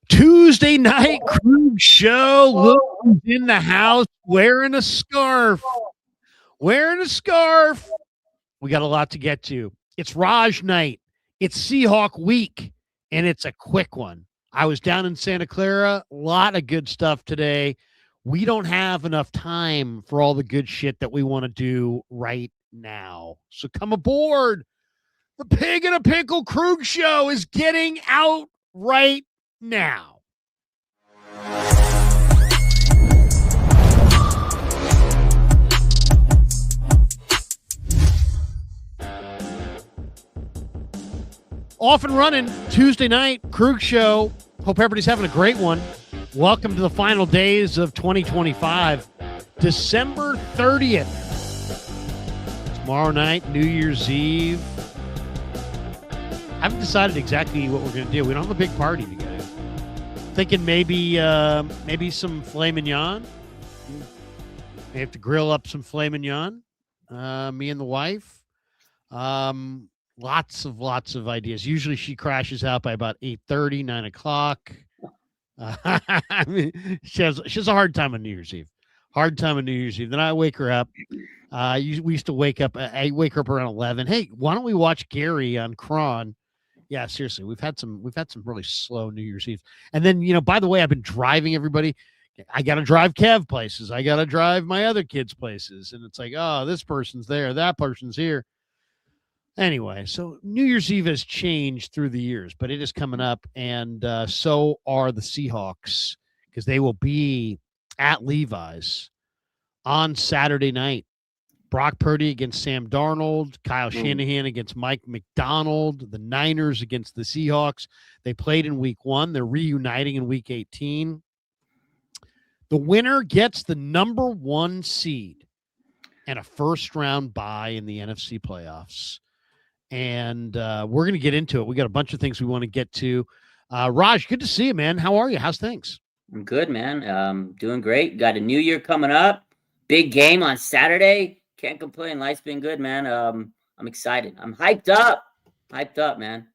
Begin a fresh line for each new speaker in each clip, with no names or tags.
Tuesday night Kreuger show. Look who's in the house wearing a scarf. Wearing a scarf. We got a lot to get to. It's Raj night. It's Seahawk week, and it's a quick one. I was down in Santa Clara. A lot of good stuff today. We don't have enough time for all the good shit that we want to do right now. So come aboard. The Pig and a Pickle Krug show is getting out right now. Off and running Tuesday night Krug show. Hope everybody's having a great one. Welcome to the final days of 2025, December 30th. Tomorrow night, New Year's Eve. I haven't decided exactly what we're going to do. We don't have a big party together. Thinking maybe some filet mignon. May have to grill up some filet mignon. Me and the wife. Lots of ideas. Usually she crashes out by about 8:30, 9 o'clock. I mean, she has a hard time on New Year's Eve. Then I wake her up. We used to wake up. I wake her up around 11. Hey, why don't we watch Gary on Cron? Yeah, seriously, we've had some really slow New Year's Eve. And then, by the way, I've been driving everybody. I got to drive Kev places. I got to drive my other kids places. And it's like, oh, this person's there. That person's here. Anyway, so New Year's Eve has changed through the years, but it is coming up. And so are the Seahawks, because they will be at Levi's on Saturday night. Brock Purdy against Sam Darnold, Kyle Shanahan against Mike McDonald, the Niners against the Seahawks. They played in week 1. They're reuniting in week 18. The winner gets the number 1 seed and a first-round bye in the NFC playoffs. And we're going to get into it. We got a bunch of things we want to get to. Raj, good to see you, man. How are you? How's things?
I'm good, man. Doing great. Got a new year coming up. Big game on Saturday. Can't complain. Life's been good, man. I'm excited. I'm hyped up. Man.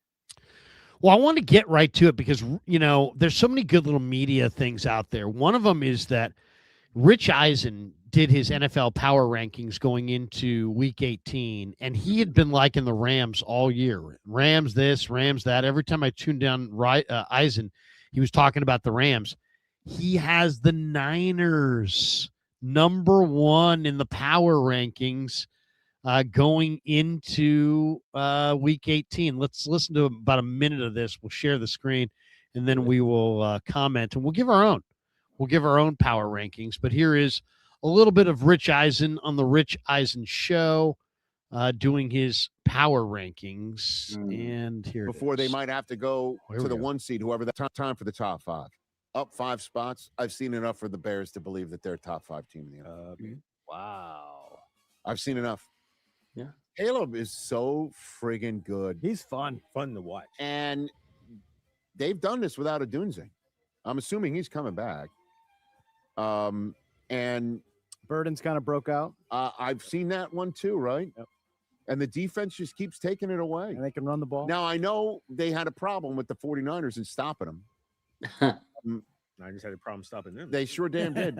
Well, I want to get right to it because, there's so many good little media things out there. One of them is that Rich Eisen did his NFL power rankings going into week 18, and he had been liking the Rams all year. Rams this, Rams that. Every time I tuned down Eisen, he was talking about the Rams. He has the Niners number 1 in the power rankings going into week 18. Let's listen to about a minute of this. We'll share the screen, and then we will comment, and we'll give our own power rankings. But here is a little bit of Rich Eisen on the Rich Eisen Show doing his power rankings. And here
before they might have to go to the 1 seed, whoever that time for the top 5. Up 5 spots. I've seen enough for the Bears to believe that they're a top 5 team in the NFL.
Wow.
I've seen enough.
Yeah.
Caleb is so friggin' good.
He's fun to watch.
And they've done this without a Dunze. I'm assuming he's coming back. And
Burden's kind of broke out.
I've seen that one too, right?
Yep.
And the defense just keeps taking it away.
And they can run the ball.
Now, I know they had a problem with the 49ers in stopping them.
I just had a problem stopping them.
They sure damn did.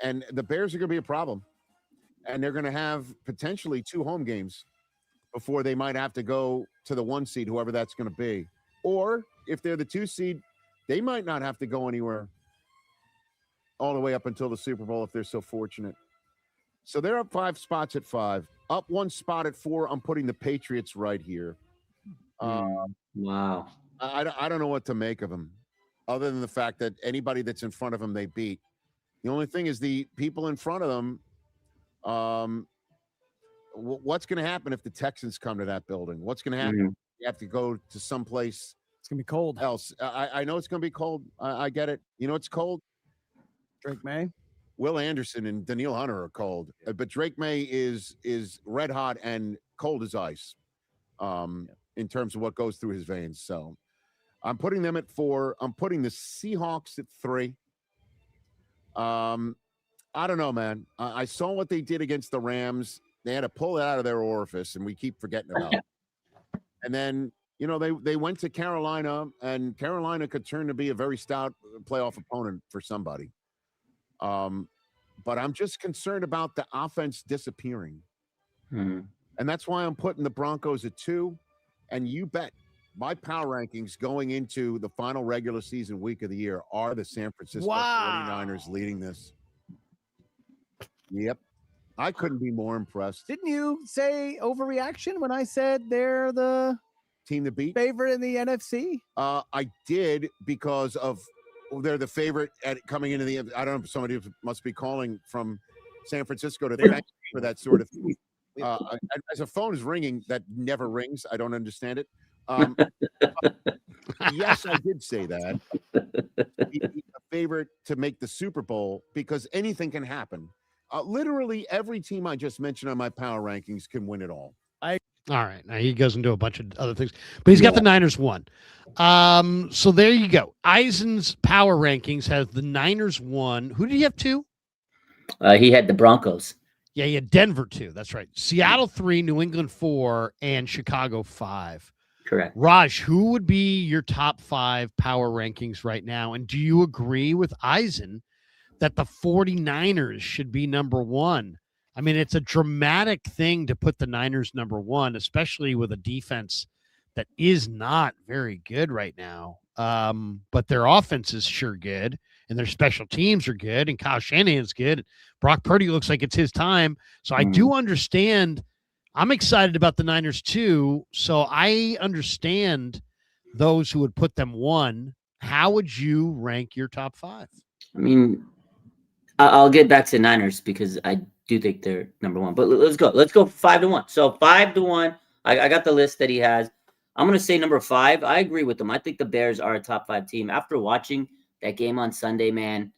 And the Bears are going to be a problem. And they're going to have potentially 2 home games before they might have to go to the 1 seed, whoever that's going to be. Or if they're the 2 seed, they might not have to go anywhere all the way up until the Super Bowl if they're so fortunate. So they're up 5 spots at 5. Up 1 spot at 4. I'm putting the Patriots right here.
Wow.
I don't know what to make of them, other than the fact that anybody that's in front of them, they beat. The only thing is the people in front of them, what's going to happen if the Texans come to that building? What's going to happen? You have to go to someplace.
It's going to be cold.
Else. I know it's going to be cold. I get it. It's cold.
Drake May.
Will Anderson and Daniil Hunter are cold, but Drake May is red hot and cold as ice in terms of what goes through his veins. So I'm putting them at 4. I'm putting the Seahawks at 3. I don't know, man. I saw what they did against the Rams. They had to pull it out of their orifice, and we keep forgetting about it. And then You know, they went to Carolina, and Carolina could turn to be a very stout playoff opponent for somebody. But I'm just concerned about the offense disappearing.
Hmm.
And that's why I'm putting the Broncos at 2. And you bet my power rankings going into the final regular season week of the year are the San Francisco 49ers leading this. Yep. I couldn't be more impressed.
Didn't you say overreaction when I said they're the
Team to beat?
favorite in the NFC?
I did because of they're the favorite at coming into the. I don't know. Somebody must be calling from San Francisco to thank you for that sort of thing. As a phone is ringing, that never rings. I don't understand it. Yes, I did say that. He's a favorite to make the Super Bowl because anything can happen. Literally every team I just mentioned on my power rankings can win it all.
All right. Now he goes into a bunch of other things, but he's got the Niners 1. So there you go. Eisen's power rankings has the Niners 1. Who did he have 2?
He had the Broncos.
Yeah, he had Denver 2. That's right. Seattle 3, New England 4, and Chicago 5.
Correct.
Raj, who would be your top 5 power rankings right now? And do you agree with Eisen that the 49ers should be number 1? I mean, it's a dramatic thing to put the Niners number 1, especially with a defense that is not very good right now. But their offense is sure good, and their special teams are good, and Kyle Shanahan's good. Brock Purdy looks like it's his time. So I do understand. I'm excited about the Niners too. So I understand those who would put them 1. How would you rank your top 5?
I mean, I'll get back to the Niners because I do think they're number 1. But let's go. Let's go 5-1. So 5-1. I got the list that he has. I'm going to say number 5. I agree with him. I think the Bears are a top 5 team. After watching that game on Sunday, man,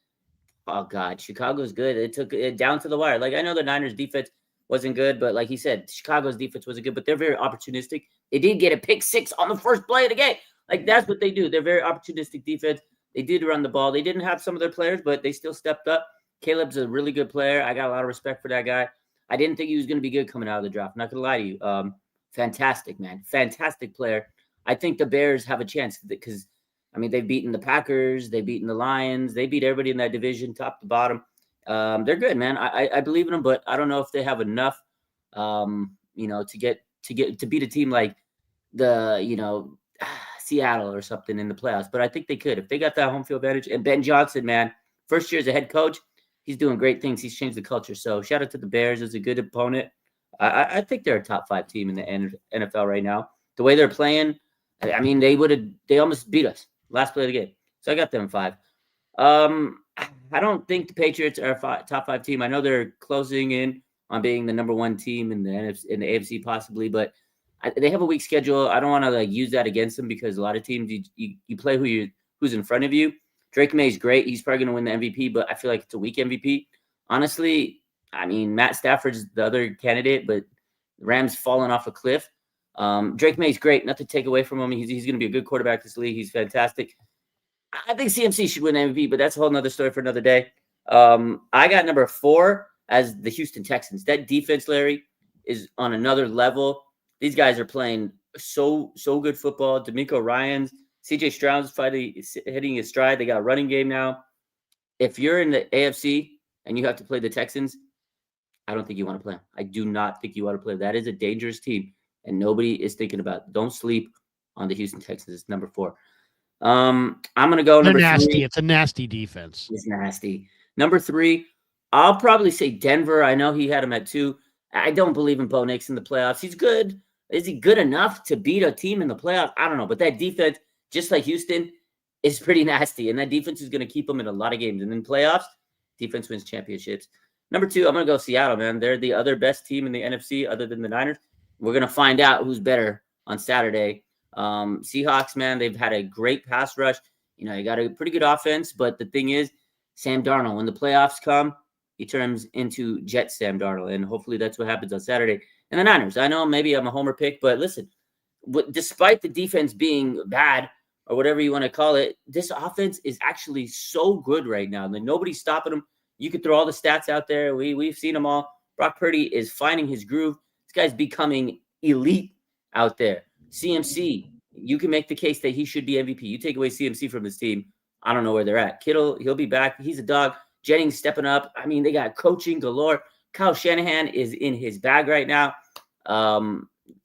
oh, God, Chicago's good. It took it down to the wire. Like, I know the Niners' defense wasn't good, but like he said, Chicago's defense wasn't good, but they're very opportunistic. They did get a pick 6 on the first play of the game. Like, that's what they do. They're very opportunistic defense. They did run the ball. They didn't have some of their players, but they still stepped up. Caleb's a really good player. I got a lot of respect for that guy. I didn't think he was going to be good coming out of the draft. I'm not going to lie to you. Fantastic, man. Fantastic player. I think the Bears have a chance because, I mean, they've beaten the Packers. They've beaten the Lions. They beat everybody in that division, top to bottom. They're good, man. I believe in them, but I don't know if they have enough, to beat a team like the, Seattle or something in the playoffs. But I think they could if they got that home field advantage. And Ben Johnson, man, first year as a head coach, he's doing great things. He's changed the culture. So shout out to the Bears. It's a good opponent. I think they're a top 5 team in the NFL right now. The way they're playing, I mean, they almost beat us last play of the game. So I got them 5. I don't think the Patriots are a top 5 team. I know they're closing in on being the number 1 team in the NFC, in the AFC possibly, but they have a weak schedule. I don't want to use that against them because a lot of teams you play who's in front of you. Drake May's great. He's probably going to win the MVP, but I feel like it's a weak MVP. Honestly, I mean, Matt Stafford's the other candidate, but the Rams falling off a cliff. Drake May's great. Not to take away from him. He's going to be a good quarterback this league. He's fantastic. I think CMC should win MVP, but that's a whole nother story for another day. I got number 4 as the Houston Texans. That defense, Larry, is on another level. These guys are playing so good football. D'Amico Ryans, CJ Stroud's hitting his stride. They got a running game now. If you're in the AFC and you have to play the Texans, I don't think you want to play them. I do not think you want to play them. That is a dangerous team, and nobody is thinking about it. Don't sleep on the Houston Texans. It's number 4. I'm going to go number 3.
It's a nasty defense.
It's nasty. Number 3, I'll probably say Denver. I know he had him at 2. I don't believe in Bo Nix in the playoffs. He's good. Is he good enough to beat a team in the playoffs? I don't know. But that defense, just like Houston, is pretty nasty. And that defense is going to keep them in a lot of games. And in playoffs, defense wins championships. Number 2, I'm going to go Seattle, man. They're the other best team in the NFC other than the Niners. We're going to find out who's better on Saturday. Seahawks, man, they've had a great pass rush. You got a pretty good offense. But the thing is, Sam Darnold, when the playoffs come, he turns into Jet Sam Darnold. And hopefully that's what happens on Saturday. And the Niners, I know maybe I'm a homer pick, but listen, despite the defense being bad or whatever you want to call it, this offense is actually so good right now. And nobody's stopping them. You could throw all the stats out there. We've seen them all. Brock Purdy is finding his groove. This guy's becoming elite out there. CMC, you can make the case that he should be MVP. You take away CMC from this team, I don't know where they're at. Kittle, he'll be back. He's a dog. Jennings stepping up. I mean, they got coaching galore. Kyle Shanahan is in his bag right now.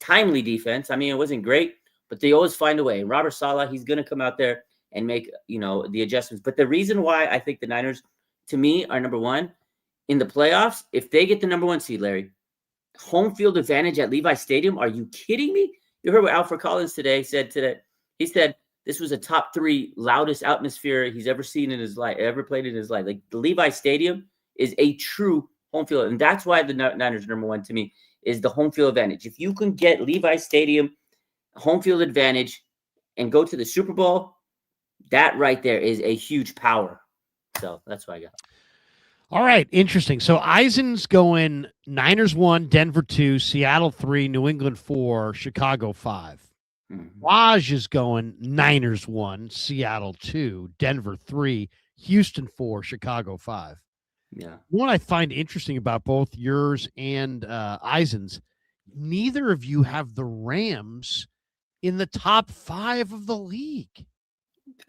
Timely defense. I mean, it wasn't great, but they always find a way. And Robert Saleh, he's going to come out there and make, the adjustments. But the reason why I think the Niners, to me, are number one in the playoffs, if they get the number one seed, Larry, home field advantage at Levi Stadium, are you kidding me? You heard what Alfred Collins said today. He said this was a top 3 loudest atmosphere he's ever seen in his life, ever played in his life. Like, the Levi Stadium is a true home field. And that's why the Niners number one to me is the home field advantage. If you can get Levi Stadium home field advantage and go to the Super Bowl, that right there is a huge power. So that's what I got.
All right, interesting. So Eisen's going Niners 1, Denver 2, Seattle 3, New England 4, Chicago 5. Waj is going Niners 1, Seattle 2, Denver 3, Houston 4, Chicago 5.
Yeah.
What I find interesting about both yours and Eisen's, neither of you have the Rams in the top 5 of the league.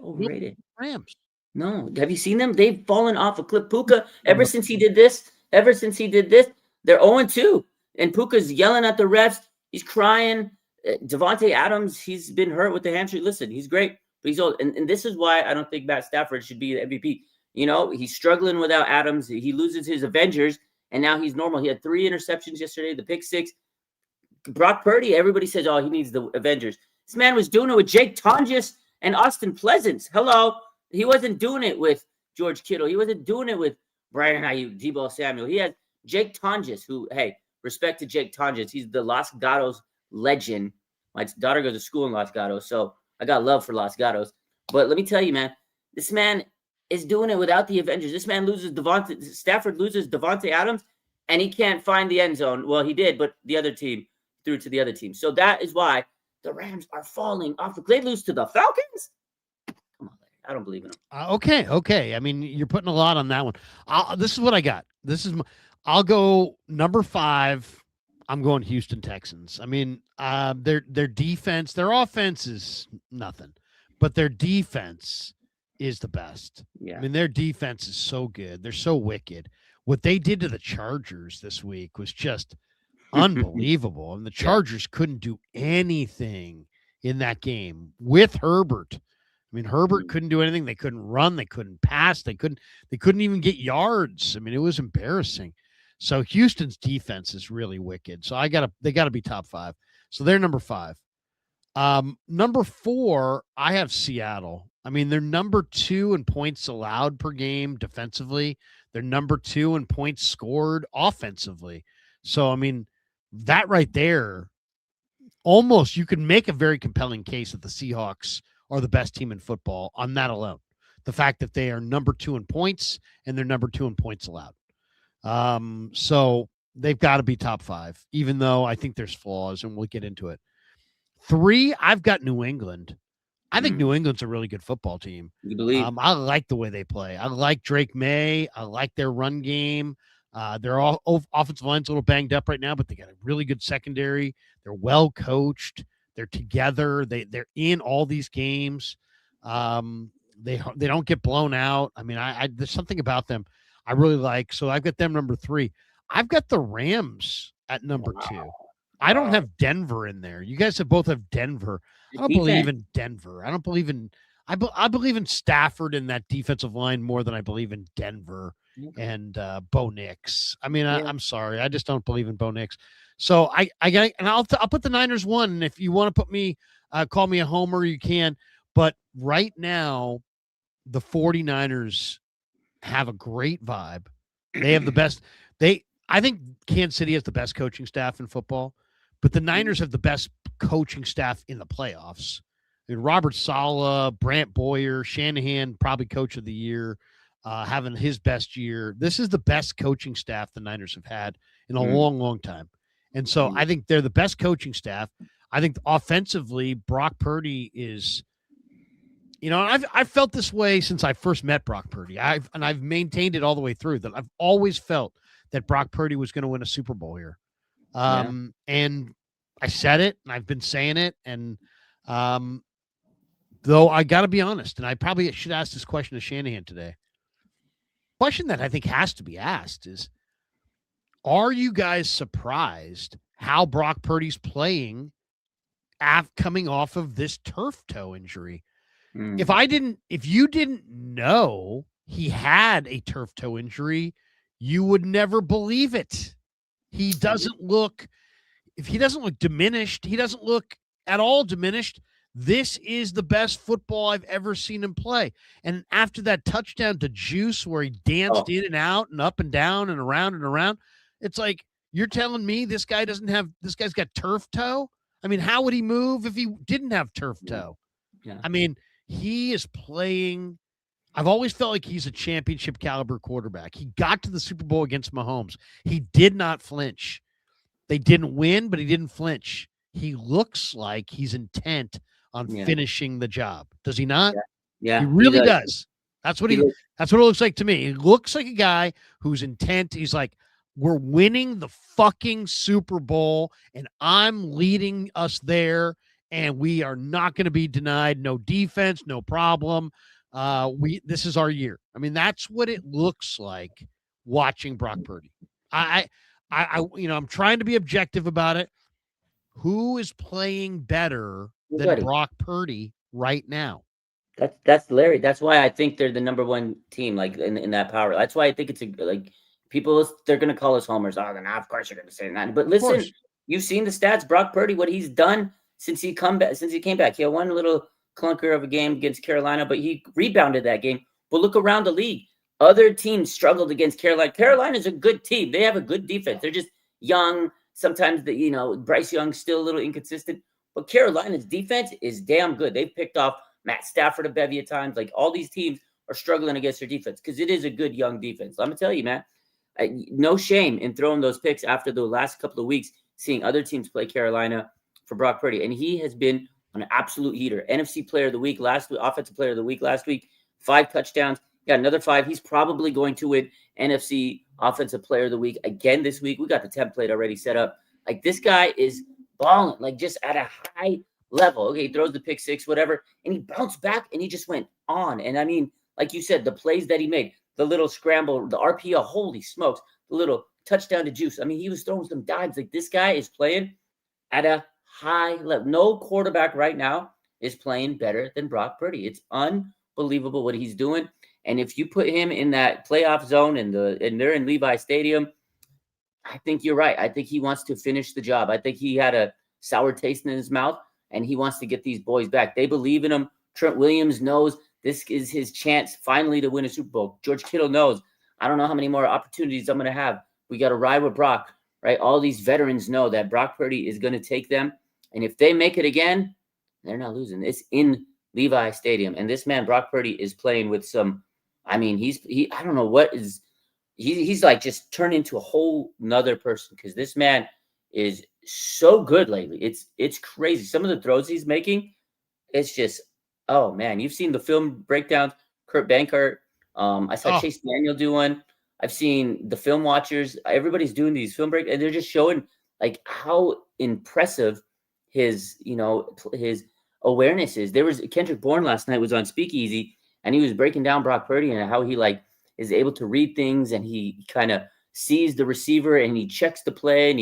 Overrated.
Rams.
No. Have you seen them? They've fallen off a cliff. Puka, ever since he did this, they're 0-2. And Puka's yelling at the refs. He's crying. Devontae Adams, he's been hurt with the hamstring. Listen, he's great, but he's old. And this is why I don't think Matt Stafford should be the MVP. He's struggling without Adams. He loses his Avengers, and now he's normal. He had 3 interceptions yesterday, the pick 6. Brock Purdy, everybody says, oh, he needs the Avengers. This man was doing it with Jake Tonjes and Austin Pleasance. Hello. He wasn't doing it with George Kittle. He wasn't doing it with Brian Ayuk, Deebo Samuel. He had Jake Tonjes, who, hey, respect to Jake Tonjes. He's the Los Gatos legend. My daughter goes to school in Los Gatos, so I got love for Los Gatos. But let me tell you, man, this man is doing it without the Avengers. This man Stafford loses Devontae Adams, and he can't find the end zone. Well, he did, but the other team threw to the other team. So that is why the Rams are falling off. They lose to the Falcons? Come on, I don't believe in them.
Okay. I mean, you're putting a lot on that one. This is what I got. I'll go number 5. I'm going Houston Texans. I mean, their defense, their offense is nothing, but their defense is the best.
Yeah.
I mean, their defense is so good. They're so wicked. What they did to the Chargers this week was just unbelievable. And the Chargers couldn't do anything in that game with Herbert. I mean, Herbert couldn't do anything. They couldn't run. They couldn't pass. They couldn't even get yards. I mean, it was embarrassing. So Houston's defense is really wicked. So they gotta be top 5. So they're number 5. Number 4, I have Seattle. I mean, they're number 2 in points allowed per game defensively. They're number 2 in points scored offensively. So, I mean, that right there, almost you could make a very compelling case that the Seahawks are the best team in football on that alone. The fact that they are number 2 in points and they're number 2 in points allowed. So they've got to be top 5, even though I think there's flaws, and we'll get into it. 3, I've got New England. I think New England's a really good football team.
You believe?
I like the way they play. I like Drake May. I like their run game. Their offensive line's a little banged up right now, but they got a really good secondary. They're well coached. They're together. They're in all these games. They don't get blown out. I mean, there's something about them I really like. So I've got them number 3. I've got the Rams at number 2. I don't have Denver in there. You guys both have Denver. I don't believe in Denver. I don't believe in I believe in Stafford and that defensive line more than I believe in Denver and Bo Nix. I mean, I'm sorry. I just don't believe in Bo Nix. So I got, and I'll put the Niners 1. And if you want to put me, call me a homer, you can. But right now, the 49ers have a great vibe. They have the best. I think Kansas City has the best coaching staff in football, but the Niners have the best coaching staff in the playoffs. I mean, Robert Saleh, Brant Boyer, Shanahan, probably coach of the year, having his best year. This is the best coaching staff the Niners have had in a long, long time. And so I think they're the best coaching staff. I think offensively, Brock Purdy is, I've felt this way since I first met Brock Purdy. I've maintained it all the way through that I've always felt that Brock Purdy was going to win a Super Bowl here. And I said it, and I've been saying it, and Though I got to be honest, and I probably should ask this question to Shanahan today. Question that I think has to be asked is, are you guys surprised how Brock Purdy's playing coming off of this turf toe injury?
Mm.
If you didn't know he had a turf toe injury, you would never believe it. He doesn't look diminished. He doesn't look at all diminished. This is the best football I've ever seen him play. And after that touchdown to Juice, where he danced in and out and up and down and around, it's like, you're telling me this guy's got turf toe? I mean, how would he move if he didn't have turf toe?
Yeah.
I mean, he is playing. I've always felt like he's a championship caliber quarterback. He got to the Super Bowl against Mahomes. He did not flinch. They didn't win, but he didn't flinch. He looks like he's intent on finishing the job. Does he not?
Yeah.
He really does. That's what that's what it looks like to me. He looks like a guy who's intent. He's like, we're winning the fucking Super Bowl, and I'm leading us there, and we are not going to be denied. No defense, no problem. This is our year. I mean, that's what it looks like watching Brock Purdy. I'm trying to be objective about it. Who is playing better than Brock Purdy right now?
That's Larry. That's why I think they're the number one team, like in that power. That's why I think it's people. They're gonna call us homers. Oh, then of course you're gonna say that. But listen, you've seen the stats. Brock Purdy, what he's done since he came back. He had one little clunker of a game against Carolina, but he rebounded that game. But look around the league. Other teams struggled against Carolina. Carolina's a good team. They have a good defense. They're just young. Sometimes Bryce Young's still a little inconsistent, but Carolina's defense is damn good. They've picked off Matt Stafford a bevy of times. Like, all these teams are struggling against their defense because it is a good young defense. I'm gonna tell you, man, no shame in throwing those picks after the last couple of weeks, seeing other teams play Carolina for Brock Purdy, and he has been an absolute heater. NFC Player of the Week last week, Offensive Player of the Week last week, 5 touchdowns. Got another 5. He's probably going to win NFC Offensive Player of the Week again this week. We got the template already set up. Like, this guy is balling, like, just at a high level. Okay, he throws the pick 6, whatever, and he bounced back and he just went on. And I mean, like you said, the plays that he made, the little scramble, the RPO, holy smokes, the little touchdown to Juice. I mean, he was throwing some dimes. Like, this guy is playing at a high level. No quarterback right now is playing better than Brock Purdy. It's unbelievable what he's doing. And if you put him in that playoff zone and they're in Levi Stadium, I think you're right. I think he wants to finish the job. I think he had a sour taste in his mouth, and he wants to get these boys back. They believe in him. Trent Williams knows this is his chance finally to win a Super Bowl. George Kittle knows, I don't know how many more opportunities I'm going to have. We got to ride with Brock, right? All these veterans know that Brock Purdy is going to take them. And if they make it again, they're not losing. It's in Levi Stadium. And this man, Brock Purdy, is playing with some, I mean, I don't know what is, he's like just turned into a whole nother person, because this man is so good lately. It's crazy. Some of the throws he's making, it's just, oh man, you've seen the film breakdowns. Kurt Bankert, I saw Chase Daniel do one. I've seen the film watchers. Everybody's doing these film breaks, and they're just showing like how impressive his awareness is. There was Kendrick Bourne last night was on Speakeasy, and he was breaking down Brock Purdy and how he like is able to read things, and he kind of sees the receiver and he checks the play, and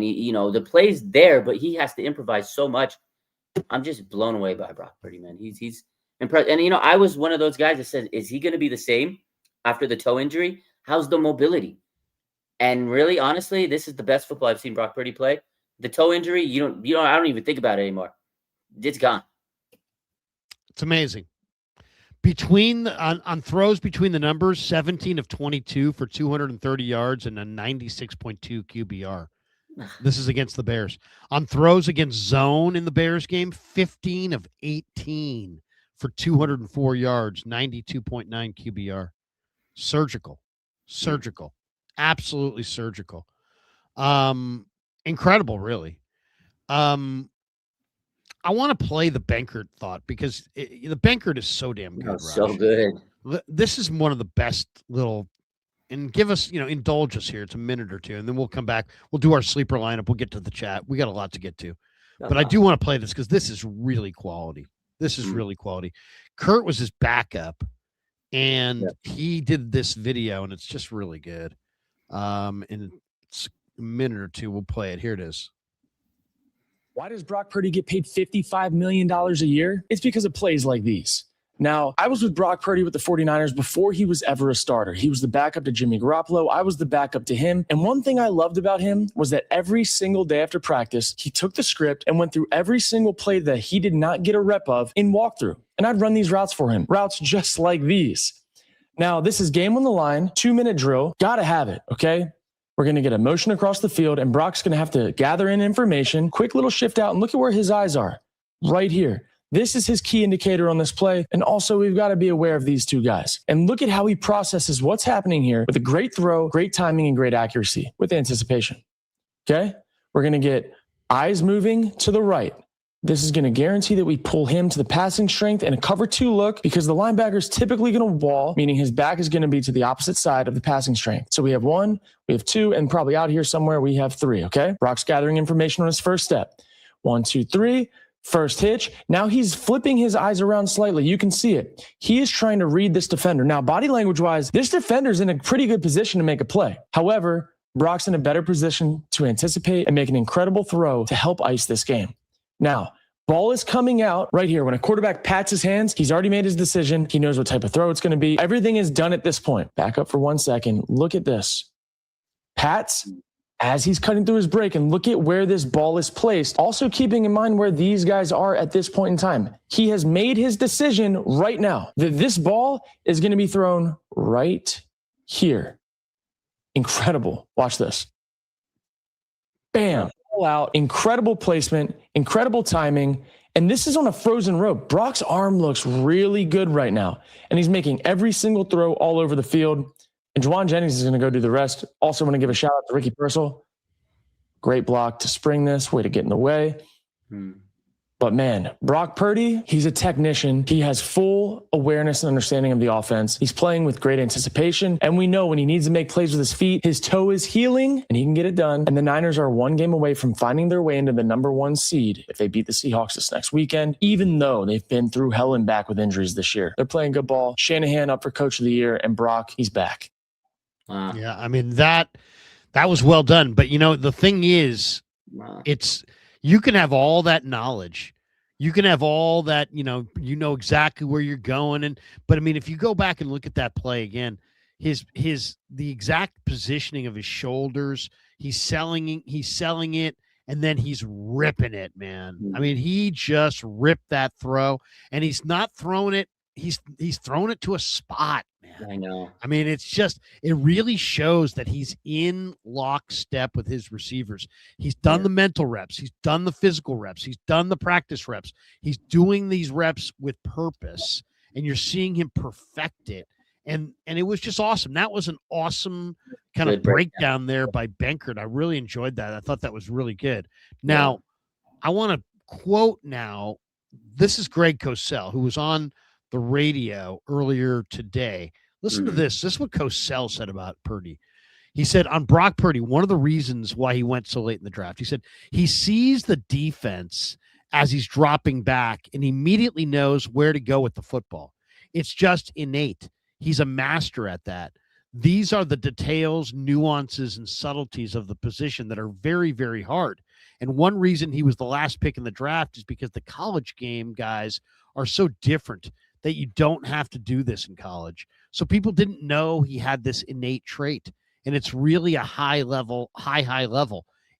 he the play's there, but he has to improvise so much. I'm just blown away by Brock Purdy, man. He's impressed. And I was one of those guys that said, is he going to be the same after the toe injury? How's the mobility? And really, honestly, this is the best football I've seen Brock Purdy play. The toe injury, I don't even think about it anymore. It's gone.
It's amazing. On throws between the numbers, 17 of 22 for 230 yards and a 96.2 QBR. This is against the Bears. On throws against zone in the Bears game, 15 of 18 for 204 yards, 92.9 QBR. Surgical, absolutely surgical. Incredible, really. I want to play the Bankert thought, because the Bankert is so damn good.
So good.
This is one of the best little, and give us, indulge us here. It's a minute or two, and then we'll come back. We'll do our sleeper lineup. We'll get to the chat. We got a lot to get to. But I do want to play this because this is really quality. This is really quality. Kurt was his backup, and he did this video, and it's just really good. In a minute or two, we'll play it. Here it is.
Why does Brock Purdy get paid $55 million a year? It's because of plays like these. Now, I was with Brock Purdy with the 49ers before he was ever a starter. He was the backup to Jimmy Garoppolo. I was the backup to him. And one thing I loved about him was that every single day after practice, he took the script and went through every single play that he did not get a rep of in walkthrough. And I'd run these routes for him, routes just like these. Now, this is game on the line, 2-minute drill. Got to have it, okay? We're going to get a motion across the field, and Brock's going to have to gather in information, quick little shift out, and look at where his eyes are, right here. This is his key indicator on this play, and also we've got to be aware of these two guys. And look at how he processes what's happening here with a great throw, great timing, and great accuracy with anticipation, okay? We're going to get eyes moving to the right. This is going to guarantee that we pull him to the passing strength and a cover 2 look because the linebacker is typically going to wall, meaning his back is going to be to the opposite side of the passing strength. So we have 1, we have 2, and probably out here somewhere we have 3, okay? Brock's gathering information on his first step. 1, 2, 3, first hitch. Now he's flipping his eyes around slightly. You can see it. He is trying to read this defender. Now, body language-wise, this defender's in a pretty good position to make a play. However, Brock's in a better position to anticipate and make an incredible throw to help ice this game. Now, ball is coming out right here. When a quarterback pats his hands, he's already made his decision. He knows what type of throw it's going to be. Everything is done at this point. Back up for 1 second. Look at this. Pats as he's cutting through his break, and look at where this ball is placed. Also keeping in mind where these guys are at this point in time. He has made his decision right now that this ball is going to be thrown right here. Incredible. Watch this. Bam. Out, incredible placement, incredible timing, and this is on a frozen road. Brock's arm looks really good right now, and he's making every single throw all over the field, and Juwan Jennings is going to go do the rest. Also want to give a shout out to Ricky Purcell. Great block to spring this, way to get in the way. But man, Brock Purdy, he's a technician. He has full awareness and understanding of the offense. He's playing with great anticipation. And we know when he needs to make plays with his feet, his toe is healing and he can get it done. And the Niners are 1 game away from finding their way into the number 1 seed if they beat the Seahawks this next weekend, even though they've been through hell and back with injuries this year. They're playing good ball. Shanahan up for coach of the year, and Brock, he's back.
Wow.
Yeah, I mean, that was well done. But, you know, the thing is, you can have all that knowledge. You can have all that, you know exactly where you're going. But I mean, if you go back and look at that play again, the exact positioning of his shoulders, he's selling it, and then he's ripping it, man. I mean, he just ripped that throw, and he's not throwing it. He's thrown it to a spot, man.
I know.
I mean, it really shows that he's in lockstep with his receivers. He's done the mental reps. He's done the physical reps. He's done the practice reps. He's doing these reps with purpose, and you're seeing him perfect it. And it was just awesome. That was an awesome kind of breakdown there by Benkert. I really enjoyed that. I thought that was really good. Now, I want to quote now. This is Greg Cosell, who was on the radio earlier today. Listen to this. This is what Cosell said about Purdy. He said on Brock Purdy, one of the reasons why he went so late in the draft, he said he sees the defense as he's dropping back and immediately knows where to go with the football. It's just innate. He's a master at that. These are the details, nuances, and subtleties of the position that are very, very hard. And one reason he was the last pick in the draft is because the college game guys are so different that you don't have to do this in college. So people didn't know he had this innate trait, and it's really a high level.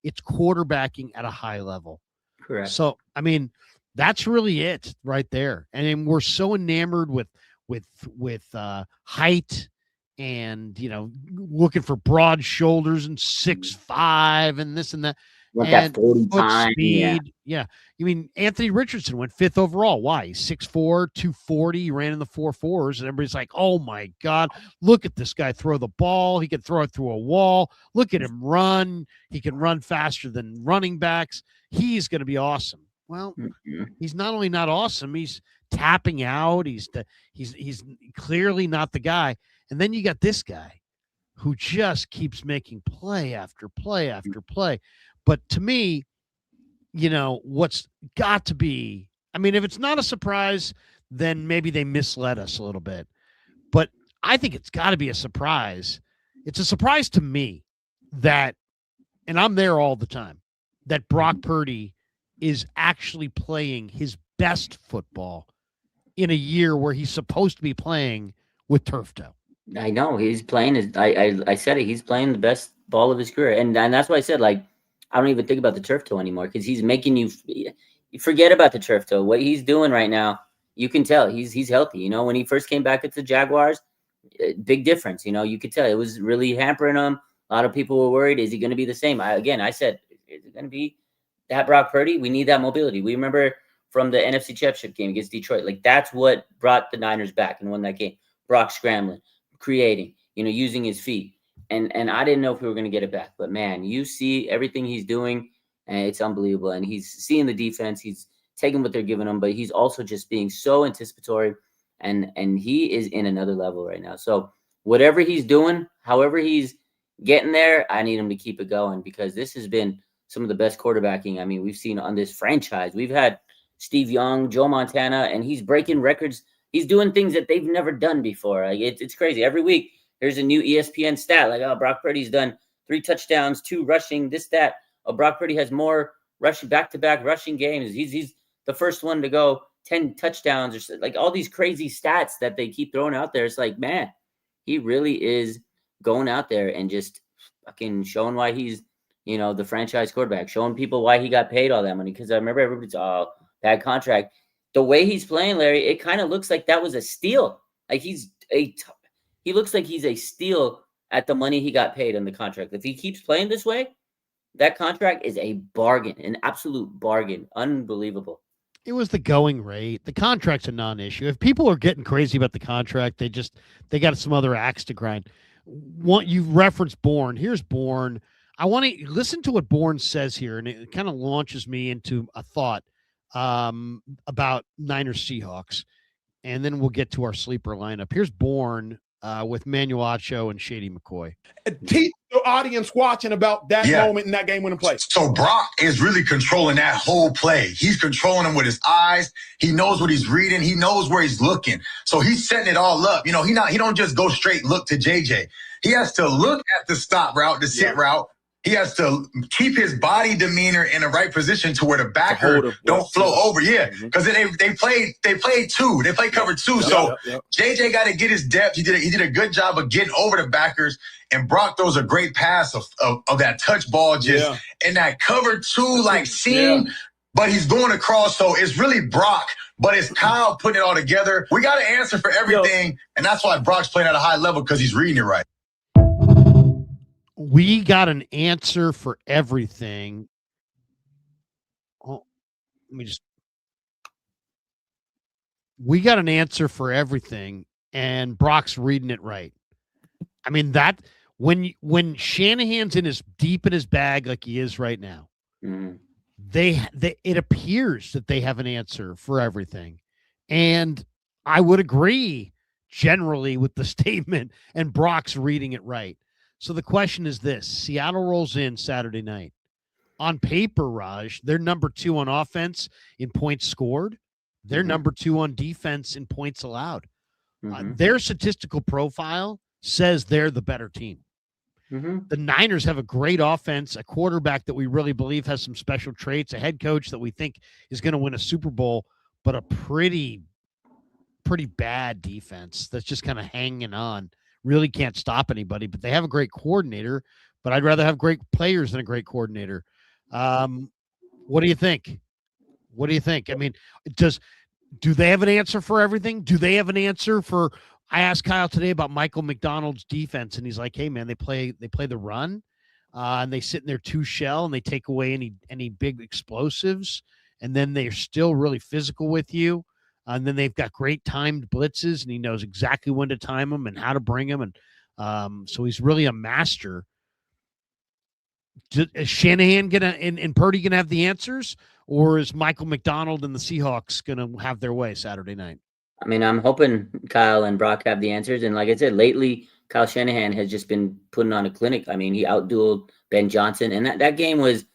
It's quarterbacking at a high level.
Correct.
So, I mean, that's really it right there. And we're so enamored with height and, looking for broad shoulders and 6'5" and this and that.
Like
and
that 40
foot
time,
speed. Yeah. You mean Anthony Richardson went 5th overall. Why? He's 6'4", 240. He ran in the 4.4s, and everybody's like, oh my God, look at this guy throw the ball. He can throw it through a wall. Look at him run. He can run faster than running backs. He's going to be awesome. Well, he's not only not awesome, he's tapping out. He's clearly not the guy. And then you got this guy who just keeps making play after play after play. But to me, what's got to be, I mean, if it's not a surprise, then maybe they misled us a little bit. But I think it's got to be a surprise. It's a surprise to me that, and I'm there all the time, that Brock Purdy is actually playing his best football in a year where he's supposed to be playing with turf toe.
I know he's playing. I said it. He's playing the best ball of his career, and that's why I said, like, I don't even think about the turf toe anymore, because he's making you forget about the turf toe. What he's doing right now, you can tell he's healthy. When he first came back to the Jaguars, big difference. You could tell it was really hampering him. A lot of people were worried, is he going to be the same? I said, is it going to be that Brock Purdy? We need that mobility. We remember from the NFC Championship game against Detroit, like, that's what brought the Niners back and won that game. Brock scrambling, creating, using his feet. And I didn't know if we were going to get it back. But, man, you see everything he's doing, and it's unbelievable. And he's seeing the defense. He's taking what they're giving him, but he's also just being so anticipatory. And he is in another level right now. So whatever he's doing, however he's getting there, I need him to keep it going, because this has been some of the best quarterbacking, I mean, we've seen on this franchise. We've had Steve Young, Joe Montana, and he's breaking records. He's doing things that they've never done before. Like, it's crazy. Every week there's a new ESPN stat. Like, oh, Brock Purdy's done 3 touchdowns, 2 rushing, this, that. Oh, Brock Purdy has more rushing, back-to-back rushing games. He's the first one to go 10 touchdowns, or like all these crazy stats that they keep throwing out there. It's like, man, he really is going out there and just fucking showing why he's, the franchise quarterback, showing people why he got paid all that money. Because I remember everybody's, oh, bad contract. The way he's playing, Larry, it kind of looks like that was a steal. Like, he looks like he's a steal at the money he got paid on the contract. If he keeps playing this way, that contract is a bargain, an absolute bargain. Unbelievable.
It was the going rate. The contract's a non-issue. If people are getting crazy about the contract, they got some other axe to grind. You referenced Bourne. Here's Bourne. I want to listen to what Bourne says here, and it kind of launches me into a thought about Niners Seahawks, and then we'll get to our sleeper lineup. Here's Bourne with Manuacho and Shady McCoy.
Teach the audience watching about that moment in that game-winning play.
So Brock is really controlling that whole play. He's controlling them with his eyes. He knows what he's reading. He knows where he's looking. So he's setting it all up. He don't just go straight look to JJ. He has to look at the stop route, the sit route. He has to keep his body demeanor in the right position to where the backer don't flow over. Yeah, because they played 2. They played cover 2. So JJ got to get his depth. He did a good job of getting over the backers. And Brock throws a great pass of that touch ball just in that cover 2 seam. But he's going across. So it's really Brock, but it's Kyle putting it all together. We got to answer for everything, and that's why Brock's playing at a high level, because he's reading it right.
We got an answer for everything. We got an answer for everything, and Brock's reading it right. I mean, that when Shanahan's deep in his bag like he is right now, it appears that they have an answer for everything, and I would agree generally with the statement. And Brock's reading it right. So the question is this: Seattle rolls in Saturday night. On paper, Raj, they're number 2 on offense in points scored. They're number 2 on defense in points allowed. Their statistical profile says they're the better team. The Niners have a great offense, a quarterback that we really believe has some special traits, a head coach that we think is going to win a Super Bowl, but a pretty bad defense that's just kind of hanging on. Really can't stop anybody, but they have a great coordinator. But I'd rather have great players than a great coordinator. What do you think? I mean, do they have an answer for everything? Do they have an answer for? I asked Kyle today about Michael McDonald's defense, and he's like, "Hey, man, they play the run, and they sit in their 2 shell, and they take away any big explosives, and then they're still really physical with you." And then they've got great timed blitzes, and he knows exactly when to time them and how to bring them. And so he's really a master. Is Shanahan and Purdy going to have the answers, or is Michael McDonald and the Seahawks going to have their way Saturday night?
I mean, I'm hoping Kyle and Brock have the answers. And like I said, lately, Kyle Shanahan has just been putting on a clinic. I mean, he outdueled Ben Johnson. And that game was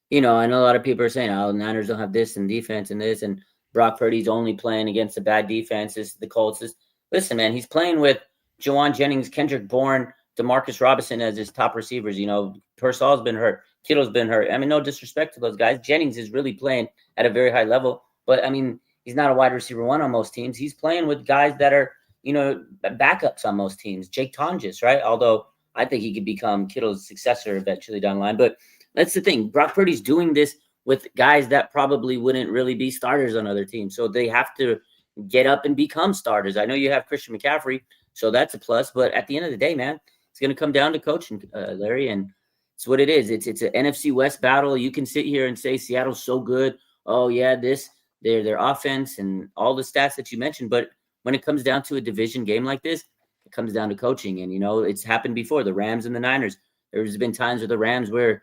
You know, I know a lot of people are saying, "Oh, the Niners don't have this and defense and this," and Brock Purdy's only playing against a bad defenses. The Colts is listen, man. He's playing with Jawan Jennings, Kendrick Bourne, Demarcus Robinson as his top receivers. You know, Purcell's been hurt, Kittle's been hurt. I mean, no disrespect to those guys. Jennings is really playing at a very high level, but I mean, he's not a wide receiver one on most teams. He's playing with guys that are, you know, backups on most teams. Jake Tonjes, right? Although I think he could become Kittle's successor eventually down the line, but that's the thing. Brock Purdy's doing this with guys that probably wouldn't really be starters on other teams. So they have to get up and become starters. I know you have Christian McCaffrey, so that's a plus. But at the end of the day, man, it's going to come down to coaching, Larry. And it's what it is. It's an NFC West battle. You can sit here and say Seattle's so good. Oh, yeah, their offense and all the stats that you mentioned. But when it comes down to a division game like this, it comes down to coaching. And, you know, it's happened before, the Rams and the Niners. There's been times with the Rams where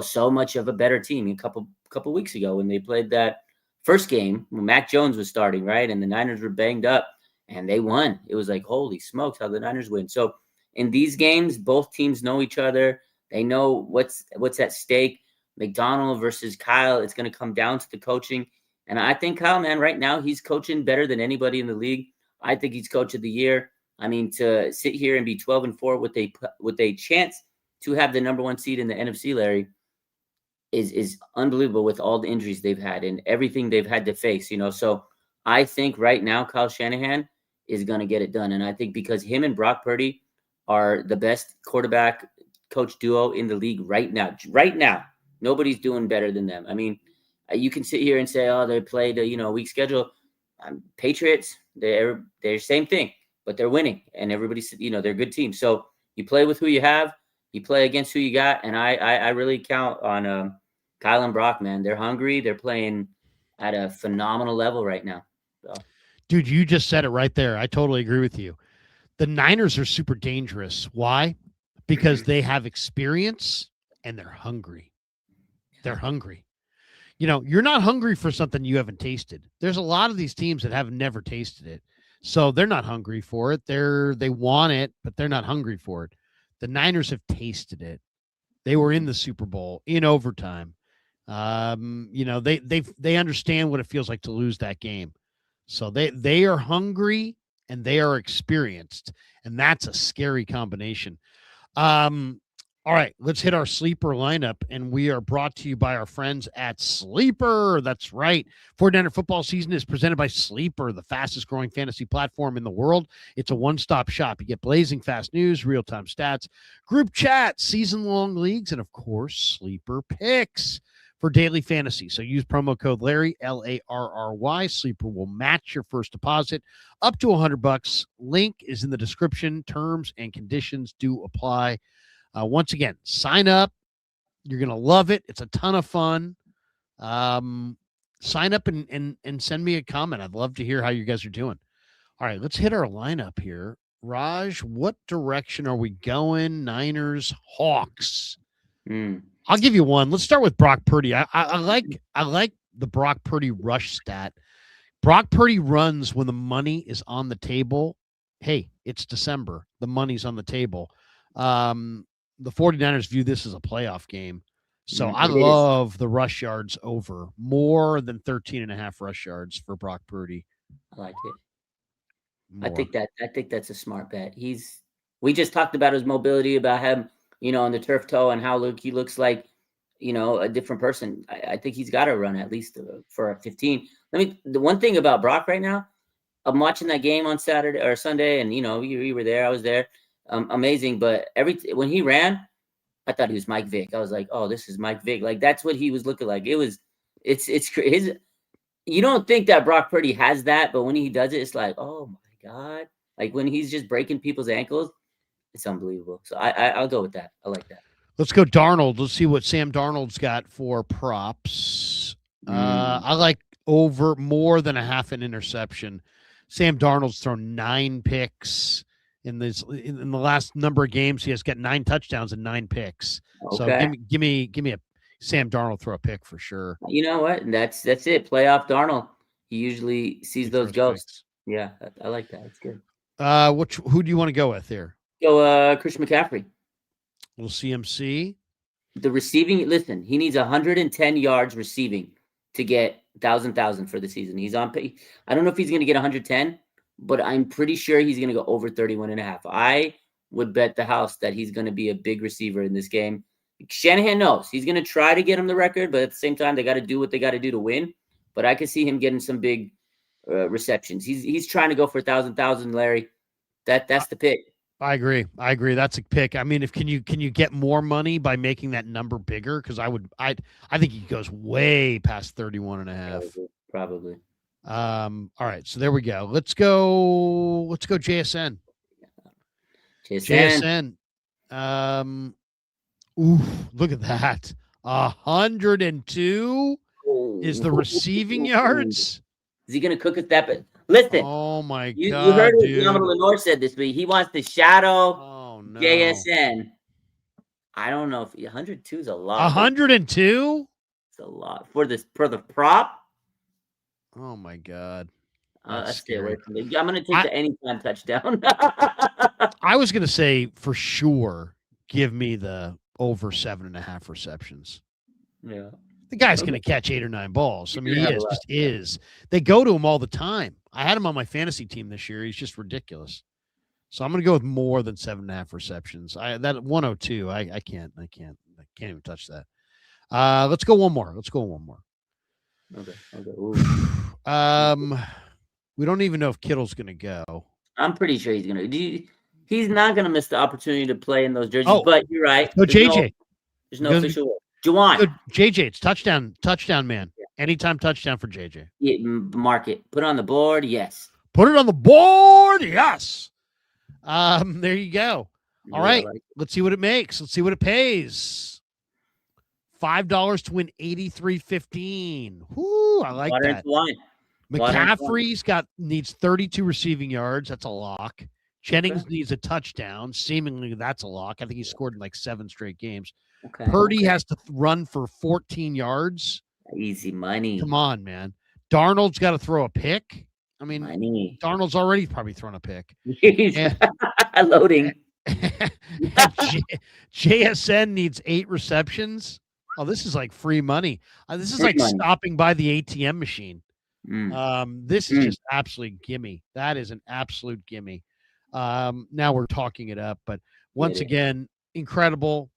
so much of a better team. A couple weeks ago when they played that first game when Mac Jones was starting, right? And the Niners were banged up and they won. It was like, holy smokes, how the Niners win. So in these games, both teams know each other. They know what's at stake. McDonald versus Kyle, it's going to come down to the coaching. And I think Kyle, man, right now he's coaching better than anybody in the league. I think he's coach of the year. I mean, to sit here and be 12-4 with a chance to have the number one seed in the NFC, Larry, is unbelievable with all the injuries they've had and everything they've had to face, you know. So I think right now Kyle Shanahan is going to get it done. And I think because him and Brock Purdy are the best quarterback coach duo in the league right now. Right now, nobody's doing better than them. I mean, you can sit here and say, oh, they played a weak schedule. Patriots, they're same thing, but they're winning and everybody's, they're a good team. So you play with who you have. You play against who you got, and I really count on Kyle and Brock, man. They're hungry. They're playing at a phenomenal level right now. So.
Dude, you just said it right there. I totally agree with you. The Niners are super dangerous. Why? Because they have experience and they're hungry. They're hungry. You're not hungry for something you haven't tasted. There's a lot of these teams that have never tasted it. So they're not hungry for it. They want it, but they're not hungry for it. The Niners have tasted it. They were in the Super Bowl in overtime. They understand what it feels like to lose that game. So they are hungry and they are experienced, and that's a scary combination. All right, let's hit our sleeper lineup, and we are brought to you by our friends at Sleeper. That's right. 49er football season is presented by Sleeper, the fastest growing fantasy platform in the world. It's a one-stop shop. You get blazing fast news, real-time stats, group chats, season-long leagues, and, of course, Sleeper picks for daily fantasy. So use promo code Larry, Larry. Sleeper will match your first deposit up to $100. Link is in the description. Terms and conditions do apply. Once again, sign up. You're going to love it. It's a ton of fun. Sign up and send me a comment. I'd love to hear how you guys are doing. All right, let's hit our lineup here. Raj, what direction are we going? Niners, Hawks. I'll give you one. Let's start with Brock Purdy. I like the Brock Purdy rush stat. Brock Purdy runs when the money is on the table. Hey, it's December. The money's on the table. The 49ers view this as a playoff game. So I love the rush yards over more than 13.5 rush yards for Brock Purdy.
I like it. More. I think that's a smart bet. We just talked about his mobility, about him, on the turf toe and how he looks like, a different person. I think he's got to run at least for a 15. The one thing about Brock right now, I'm watching that game on Saturday or Sunday, and you were there, I was there. Amazing, but when he ran, I thought he was Mike Vick. I was like, oh, this is Mike Vick. Like that's what he was looking like. It's crazy. You don't think that Brock Purdy has that, but when he does it, it's like, oh my God. Like when he's just breaking people's ankles, it's unbelievable. So I'll go with that. I like that.
Let's go Darnold. Let's see what Sam Darnold's got for props. I like over more than a half an interception. Sam Darnold's thrown 9 picks. In the last number of games, he has got 9 touchdowns and 9 picks. Okay. So give me a Sam Darnold throw a pick for sure.
You know what? That's it. Playoff Darnold. He usually sees those ghosts. Picks. Yeah, I like that. It's good.
Who do you want to go with here?
Go Christian McCaffrey.
Little CMC.
The receiving, listen, he needs 110 yards receiving to get 1,000 for the season. He's on pay. I don't know if he's going to get 110, but I'm pretty sure he's going to go over 31.5. I would bet the house that he's going to be a big receiver in this game. Shanahan knows he's going to try to get him the record, but at the same time, they got to do what they got to do to win. But I could see him getting some big receptions. He's trying to go for 1,000, Larry. That's the pick.
I agree. That's a pick. I mean, can you get more money by making that number bigger? Because I think he goes way past 31.5.
Probably.
All right, so there we go. Let's go JSN. JSN. Ooh, look at that. 102 is the receiving yards.
Is he going to cook us that? But listen.
Oh my God.
You heard what Phenomenal Lenore said this week. He wants to shadow JSN. I don't know if 102 is a lot.
102?
It's a lot for the prop.
Oh my God.
Stay away from it. I'm going to take the anytime touchdown.
I was going to say for sure, give me the over 7.5 receptions.
Yeah.
The guy's going to catch 8 or 9 balls. I mean, he is. They go to him all the time. I had him on my fantasy team this year. He's just ridiculous. So I'm going to go with more than 7.5 receptions. That 102. I can't even touch that. Let's go one more.
Okay.
We don't even know if Kittle's going to go.
I'm pretty sure he's going to. He's not going to miss the opportunity to play in those jerseys. But you're right.
No, JJ.
There's no official. Juwan.
JJ, it's touchdown, man. Anytime touchdown for JJ.
Yeah, mark it. Put it on the board. Yes.
Put it on the board. Yes. There you go. All right. Let's see what it makes. Let's see what it pays. $5 to win $83.15. Whoo, I like that. McCaffrey's needs 32 receiving yards. That's a lock. Jennings needs a touchdown. Seemingly, that's a lock. I think he scored in like 7 straight games. Purdy has to run for 14 yards.
Easy money.
Come on, man. Darnold's got to throw a pick. I mean, Darnold's already probably thrown a pick.
Loading.
JSN needs 8 receptions. Oh, this is like free money. This is like stopping by the ATM machine. This is just absolute gimme. That is an absolute gimme. Now we're talking it up, but once again, incredible.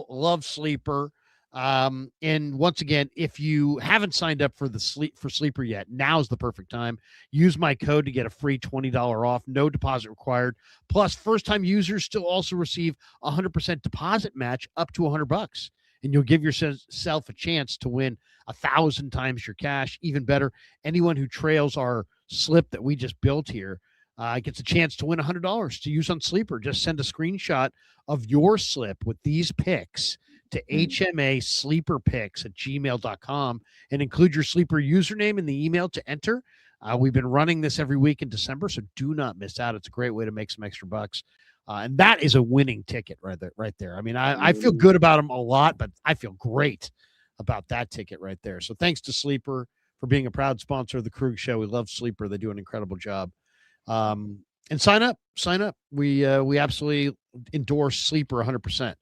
Love Sleeper. And once again, if you haven't signed up for Sleeper yet, now's the perfect time. Use my code to get a free $20 off, no deposit required. Plus, first-time users still also receive 100% deposit match up to $100, and you'll give yourself a chance to win 1,000 times your cash. Even better, anyone who trails our slip that we just built here gets a chance to win $100 to use on Sleeper. Just send a screenshot of your slip with these picks to hmasleeperpicks@gmail.com and include your Sleeper username in the email to enter. We've been running this every week in December, so do not miss out. It's a great way to make some extra bucks. And that is a winning ticket right there. I mean, I feel good about them a lot, but I feel great about that ticket right there. So thanks to Sleeper for being a proud sponsor of the Kreuger Show. We love Sleeper. They do an incredible job. And sign up. We absolutely endorse Sleeper 100%.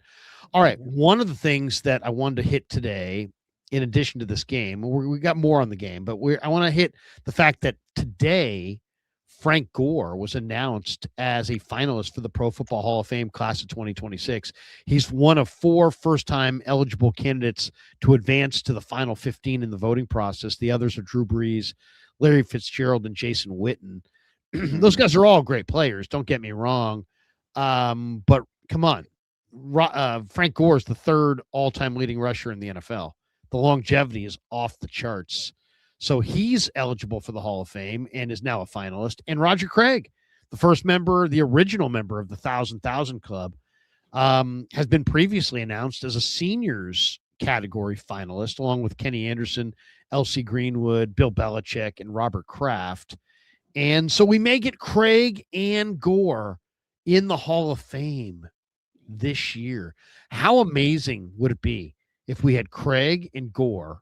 All right. One of the things that I wanted to hit today, in addition to this game, we got more on the game, but I want to hit the fact that today, Frank Gore was announced as a finalist for the Pro Football Hall of Fame class of 2026. He's one of 4 first-time eligible candidates to advance to the final 15 in the voting process. The others are Drew Brees, Larry Fitzgerald, and Jason Witten. Those guys are all great players. Don't get me wrong. But come on. Frank Gore is the 3rd all-time leading rusher in the NFL. The longevity is off the charts. So he's eligible for the Hall of Fame and is now a finalist. And Roger Craig, the original member of the 1,000 Club, has been previously announced as a seniors category finalist, along with Kenny Anderson, L.C. Greenwood, Bill Belichick, and Robert Kraft. And so we may get Craig and Gore in the Hall of Fame this year. How amazing would it be if we had Craig and Gore,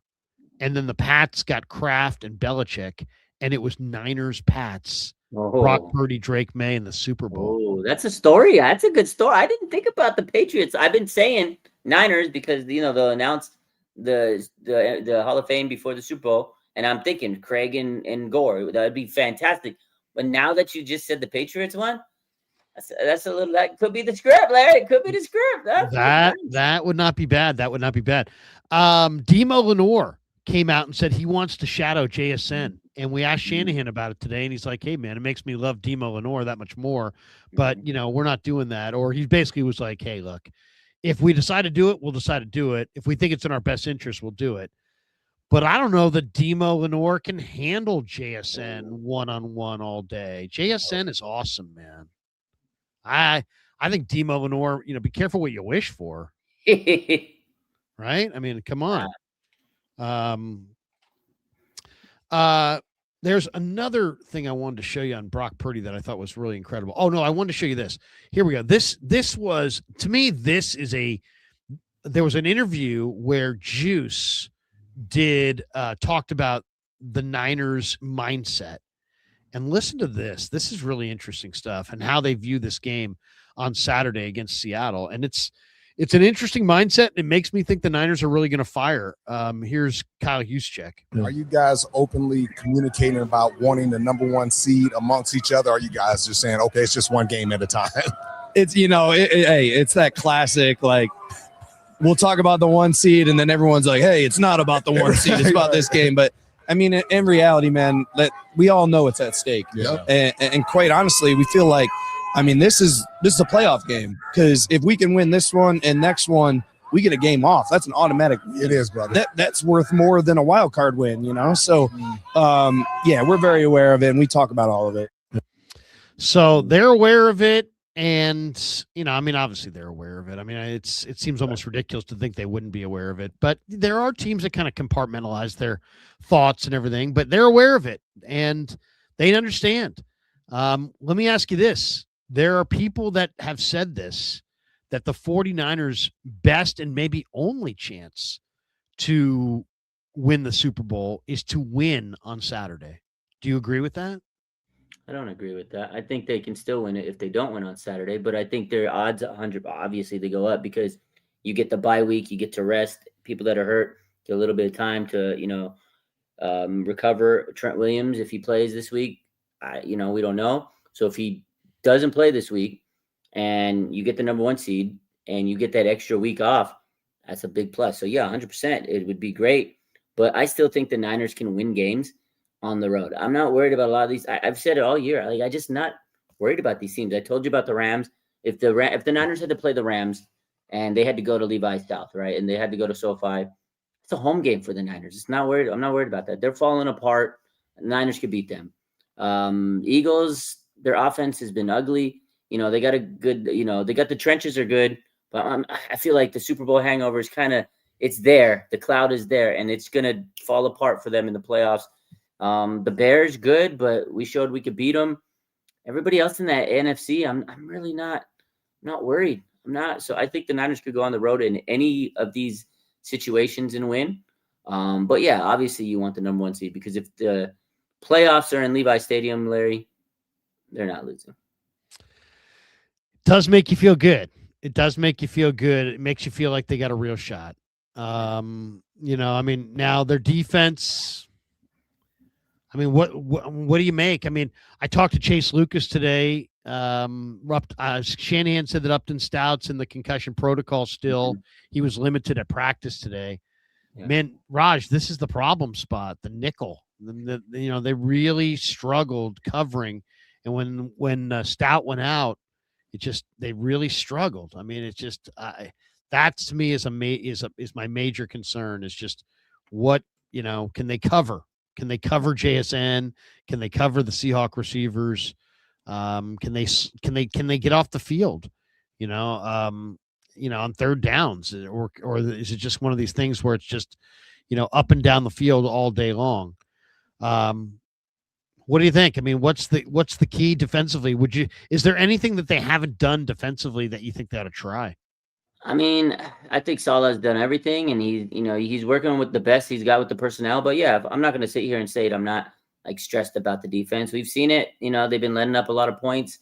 and then the Pats got Kraft and Belichick, and it was Niners Pats Brock
Oh,
Purdy, Drake May in the Super Bowl.
oh, that's a story. That's a good story. I didn't think about the Patriots. I've been saying Niners because they'll announce the Hall of Fame before the Super Bowl, and I'm thinking Craig and Gore. That'd be fantastic. But now that you just said the Patriots one, that's a little. That could be the script, Larry. It could be the script.
That would not be bad. That would not be bad. Demo Lenore came out and said he wants to shadow JSN. And we asked Shanahan about it today, and he's like, hey, man, it makes me love Demo Lenore that much more. But, we're not doing that. Or he basically was like, hey, look, if we decide to do it, we'll decide to do it. If we think it's in our best interest, we'll do it. But I don't know that Demo Lenore can handle JSN one-on-one all day. JSN is awesome, man. I think Demo Lenore, be careful what you wish for. Right? I mean, come on. There's another thing I wanted to show you on Brock Purdy that I thought was really incredible. Oh no, I wanted to show you this. Here we go. This was, to me, there was an interview where Juice talked about the Niners mindset. And listen to this. This is really interesting stuff and how they view this game on Saturday against Seattle. And it's an interesting mindset. It makes me think the Niners are really going to fire. Here's Kyle Juszczyk.
Are you guys openly communicating about wanting the number one seed amongst each other? Or are you guys just saying, okay, it's just one game at a time?
It's, hey, it's that classic, like, we'll talk about the one seed and then everyone's like, hey, it's not about the one seed. It's about this game. But I mean, in reality, man, we all know it's at stake.
Yeah.
And quite honestly, we feel like, I mean, this is a playoff game, because if we can win this one and next one, we get a game off. That's an automatic win.
It is, brother.
That's worth more than a wild card win, So, yeah, we're very aware of it, and we talk about all of it.
So they're aware of it, and I mean, obviously they're aware of it. I mean, it seems almost ridiculous to think they wouldn't be aware of it. But there are teams that kind of compartmentalize their thoughts and everything, but they're aware of it and they understand. Let me ask you this. There are people that have said this, that the 49ers' best and maybe only chance to win the Super Bowl is to win on Saturday. Do you agree with that?
I don't agree with that. I think they can still win it if they don't win on Saturday, but I think their odds 100, obviously they go up because you get the bye week, you get to rest people that are hurt, get a little bit of time to, recover. Trent Williams, if he plays this week, we don't know. So if he doesn't play this week and you get the number one seed and you get that extra week off, that's a big plus. So yeah, 100%, it would be great, but I still think the Niners can win games on the road. I'm not worried about a lot of these. I've said it all year. I just not worried about these teams. I told you about the Rams. If the Niners had to play the Rams and they had to go to Levi South, right, and they had to go to SoFi, it's a home game for the Niners. It's not worried. I'm not worried about that. They're falling apart. The Niners could beat them. Eagles, their offense has been ugly. They got a good. They got the trenches are good, but I feel like the Super Bowl hangover is it's there. The cloud is there, and it's gonna fall apart for them in the playoffs. The Bears good, but we showed we could beat them. Everybody else in that NFC, I'm really not worried. I'm not. So I think the Niners could go on the road in any of these situations and win. But yeah, obviously you want the number one seed, because if the playoffs are in Levi Stadium, Larry, they're not losing.
It does make you feel good. It does make you feel good. It makes you feel like they got a real shot. I mean, now their defense, I mean, what do you make? I mean, I talked to Chase Lucas today. Shanahan said that Upton Stout's in the concussion protocol still. He was limited at practice today. Yeah. Man, Raj, this is the problem spot, the nickel. They really struggled covering. And when Stout went out, they really struggled. I mean, it's just that to me is my major concern, is just what, can they cover? Can they cover JSN? Can they cover the Seahawk receivers? Can they get off the field? On third downs, or is it just one of these things where it's just, up and down the field all day long? What do you think? I mean, what's the key defensively? Is there anything that they haven't done defensively that you think they ought to try?
I mean, I think Salah's done everything, and he's working with the best he's got with the personnel. But yeah, I'm not going to sit here and say it. I'm not like stressed about the defense. We've seen it. They've been letting up a lot of points.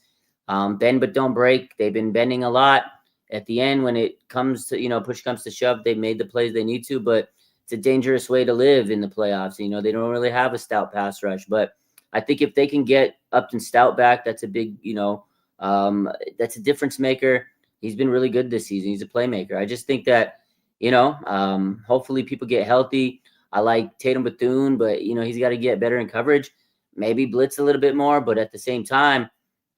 Bend but don't break. They've been bending a lot. At the end, when it comes to, push comes to shove, they made the plays they need to, but it's a dangerous way to live in the playoffs. They don't really have a stout pass rush, but I think if they can get Upton Stout back, that's a big, that's a difference maker. He's been really good this season. He's a playmaker. I just think that, hopefully people get healthy. I like Tatum Bethune, but, he's got to get better in coverage, maybe blitz a little bit more, but at the same time,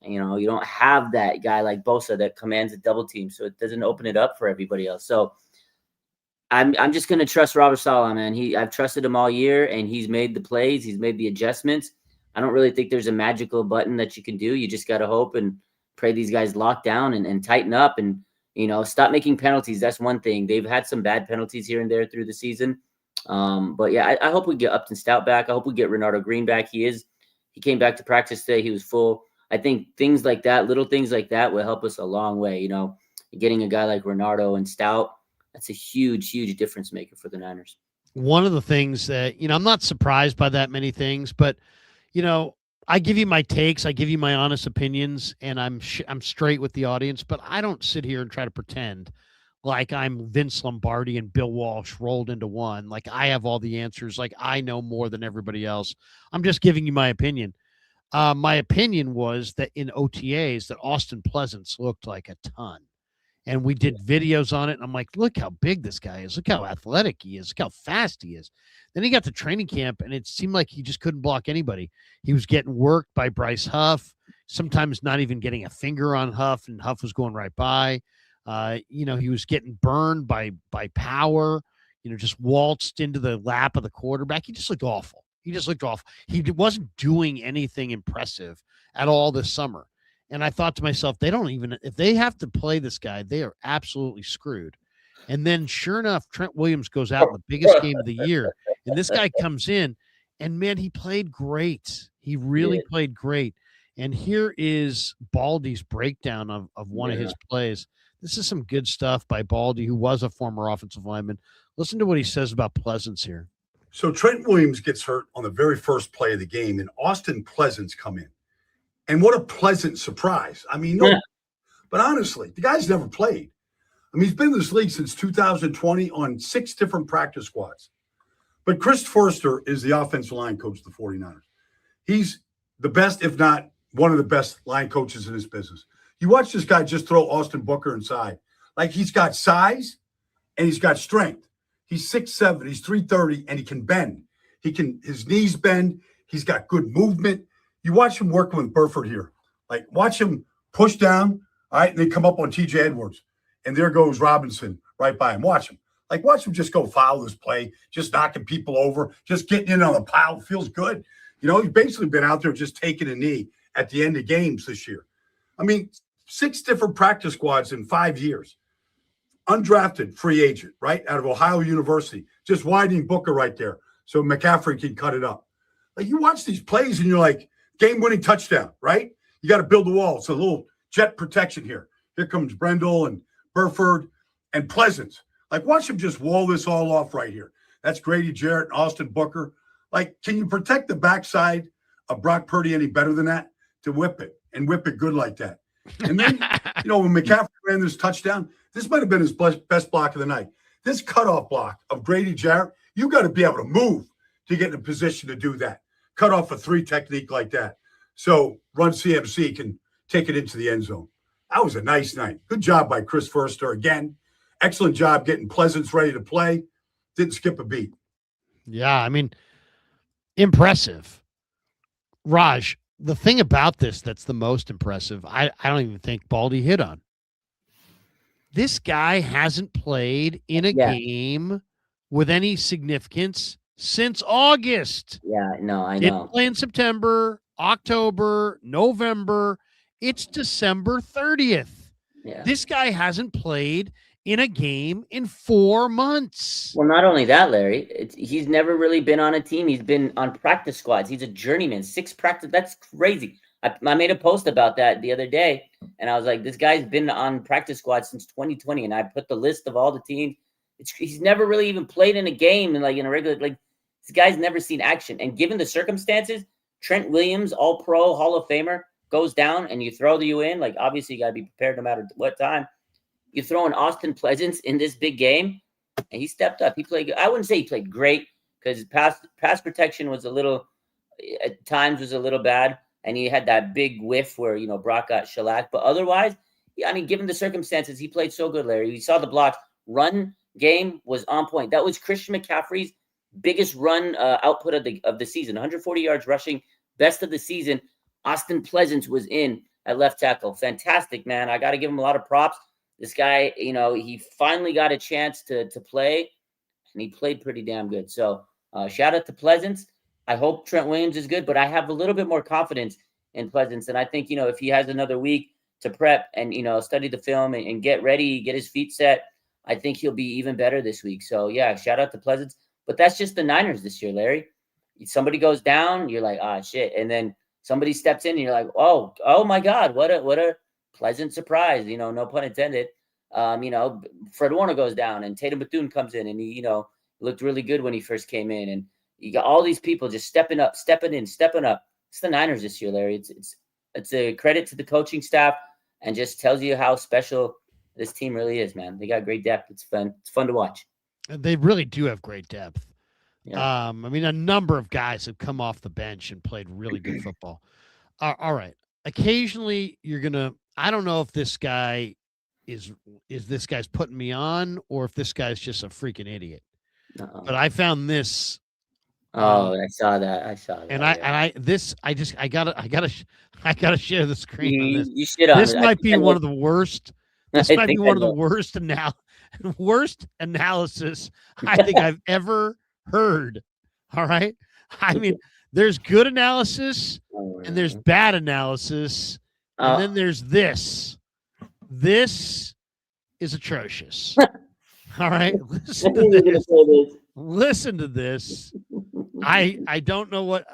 you don't have that guy like Bosa that commands a double team, so it doesn't open it up for everybody else. So I'm just going to trust Robert Saleh, man. I've trusted him all year, and he's made the plays. He's made the adjustments. I don't really think there's a magical button that you can do. You just got to hope and pray these guys lock down and tighten up and, stop making penalties. That's one thing. They've had some bad penalties here and there through the season. But, yeah, I hope we get Upton Stout back. I hope we get Renardo Green back. He came back to practice today. He was full. I think things like that, little things like that will help us a long way. Getting a guy like Renardo and Stout, that's a huge, huge difference maker for the Niners.
One of the things that, I'm not surprised by that many things, but, I give you my takes, I give you my honest opinions, and I'm straight with the audience, but I don't sit here and try to pretend like I'm Vince Lombardi and Bill Walsh rolled into one. Like I have all the answers. Like I know more than everybody else. I'm just giving you my opinion. My opinion was that in OTAs that Austin Pleasance looked like a ton. And we did videos on it. And I'm like, look how big this guy is. Look how athletic he is. Look how fast he is. Then he got to training camp, and it seemed like he just couldn't block anybody. He was getting worked by Bryce Huff, sometimes not even getting a finger on Huff, and Huff was going right by. He was getting burned by power, just waltzed into the lap of the quarterback. He just looked awful. He wasn't doing anything impressive at all this summer. And I thought to myself, if they have to play this guy, they are absolutely screwed. And then sure enough, Trent Williams goes out in the biggest game of the year. And this guy comes in and man, he played great. He really played great. And here is Baldy's breakdown of one of his plays. This is some good stuff by Baldy, who was a former offensive lineman. Listen to what he says about Pleasance here.
So Trent Williams gets hurt on the very first play of the game, and Austin Pleasance come in. And what a pleasant surprise. I mean, but honestly, the guy's never played. I mean, he's been in this league since 2020 on 6 different practice squads. But Chris Forster is the offensive line coach of the 49ers. He's the best, if not one of the best line coaches in this business. You watch this guy just throw Austin Booker inside. Like, he's got size and he's got strength. He's 6'7", he's 330, and he can bend. His knees bend. He's got good movement. You watch him working with Burford here. Like, watch him push down, all right, and then come up on T.J. Edwards. And there goes Robinson right by him. Watch him. Like, watch him just go foul this play, just knocking people over, just getting in on the pile. Feels good. He's basically been out there just taking a knee at the end of games this year. I mean, 6 different practice squads in 5 years. Undrafted free agent, right, out of Ohio University. Just widening Booker right there so McCaffrey can cut it up. Like, you watch these plays and you're like, game-winning touchdown, right? You got to build the wall. It's a little jet protection here. Here comes Brendel and Burford and Pleasance. Like, watch him just wall this all off right here. That's Grady Jarrett and Austin Booker. Like, can you protect the backside of Brock Purdy any better than that? To whip it and whip it good like that. And then, when McCaffrey ran this touchdown, this might have been his best block of the night. This cutoff block of Grady Jarrett, you got to be able to move to get in a position to do that. Cut off a 3 technique like that. So Run CMC can take it into the end zone. That was a nice night. Good job by Chris Forster again. Excellent job getting Pleasance ready to play. Didn't skip a beat.
Yeah, I mean, impressive. Raj, the thing about this that's the most impressive, I don't even think Baldy hit on. This guy hasn't played in a game with any significance since August.
Yeah, no, I know.
Didn't play in September, October, November. It's December 30th.
Yeah.
This guy hasn't played in a game in 4 months.
Well, not only that, Larry, he's never really been on a team. He's been on practice squads. He's a journeyman. 6 practice. That's crazy. I made a post about that the other day, and I was like, this guy's been on practice squad since 2020, and I put the list of all the teams. He's never really even played in a game, and like in a regular, like, this guy's never seen action. And given the circumstances, Trent Williams, All Pro, Hall of Famer, goes down and you throw you in, like obviously you got to be prepared no matter what time. You throw in Austin Pleasance in this big game, and he stepped up. He played. I wouldn't say he played great because pass protection was a little, at times was a little bad, and he had that big whiff where Brock got shellacked. But otherwise, I mean, given the circumstances, he played so good, Larry. You saw the blocks. Run game was on point. That was Christian McCaffrey's biggest run output of the season. 140 yards rushing, best of the season. Austin Pleasance was in at left tackle. Fantastic, man. I got to give him a lot of props. This guy, he finally got a chance to play, and he played pretty damn good. So shout out to Pleasance. I hope Trent Williams is good, but I have a little bit more confidence in Pleasance. And I think, if he has another week to prep and, study the film and get ready, get his feet set, I think he'll be even better this week. So, yeah, shout out to Pleasance. But that's just the Niners this year, Larry. Somebody goes down, you're like, ah, shit. And then somebody steps in, and you're like, oh my God, what a pleasant surprise, no pun intended. Fred Warner goes down, and Tatum Bethune comes in, and he, looked really good when he first came in. And you got all these people just stepping up. It's the Niners this year, Larry. It's a credit to the coaching staff, and just tells you how special this team really is, man. They got great depth. It's fun. It's fun to watch.
They really do have great depth.
Yeah.
I mean, a number of guys have come off the bench and played really good football. All right. Occasionally you're going to, I don't know if this guy is this guy's putting me on or if this guy's just a freaking idiot. But I found this.
I saw that.
And I gotta share the screen on this.
You shit on
this
it.
might be one of the worst. This might be one of the worst analysis I think I've ever heard. All right. I mean, there's good analysis and there's bad analysis. And then there's this. This is atrocious. All right. Listen to this. I don't know what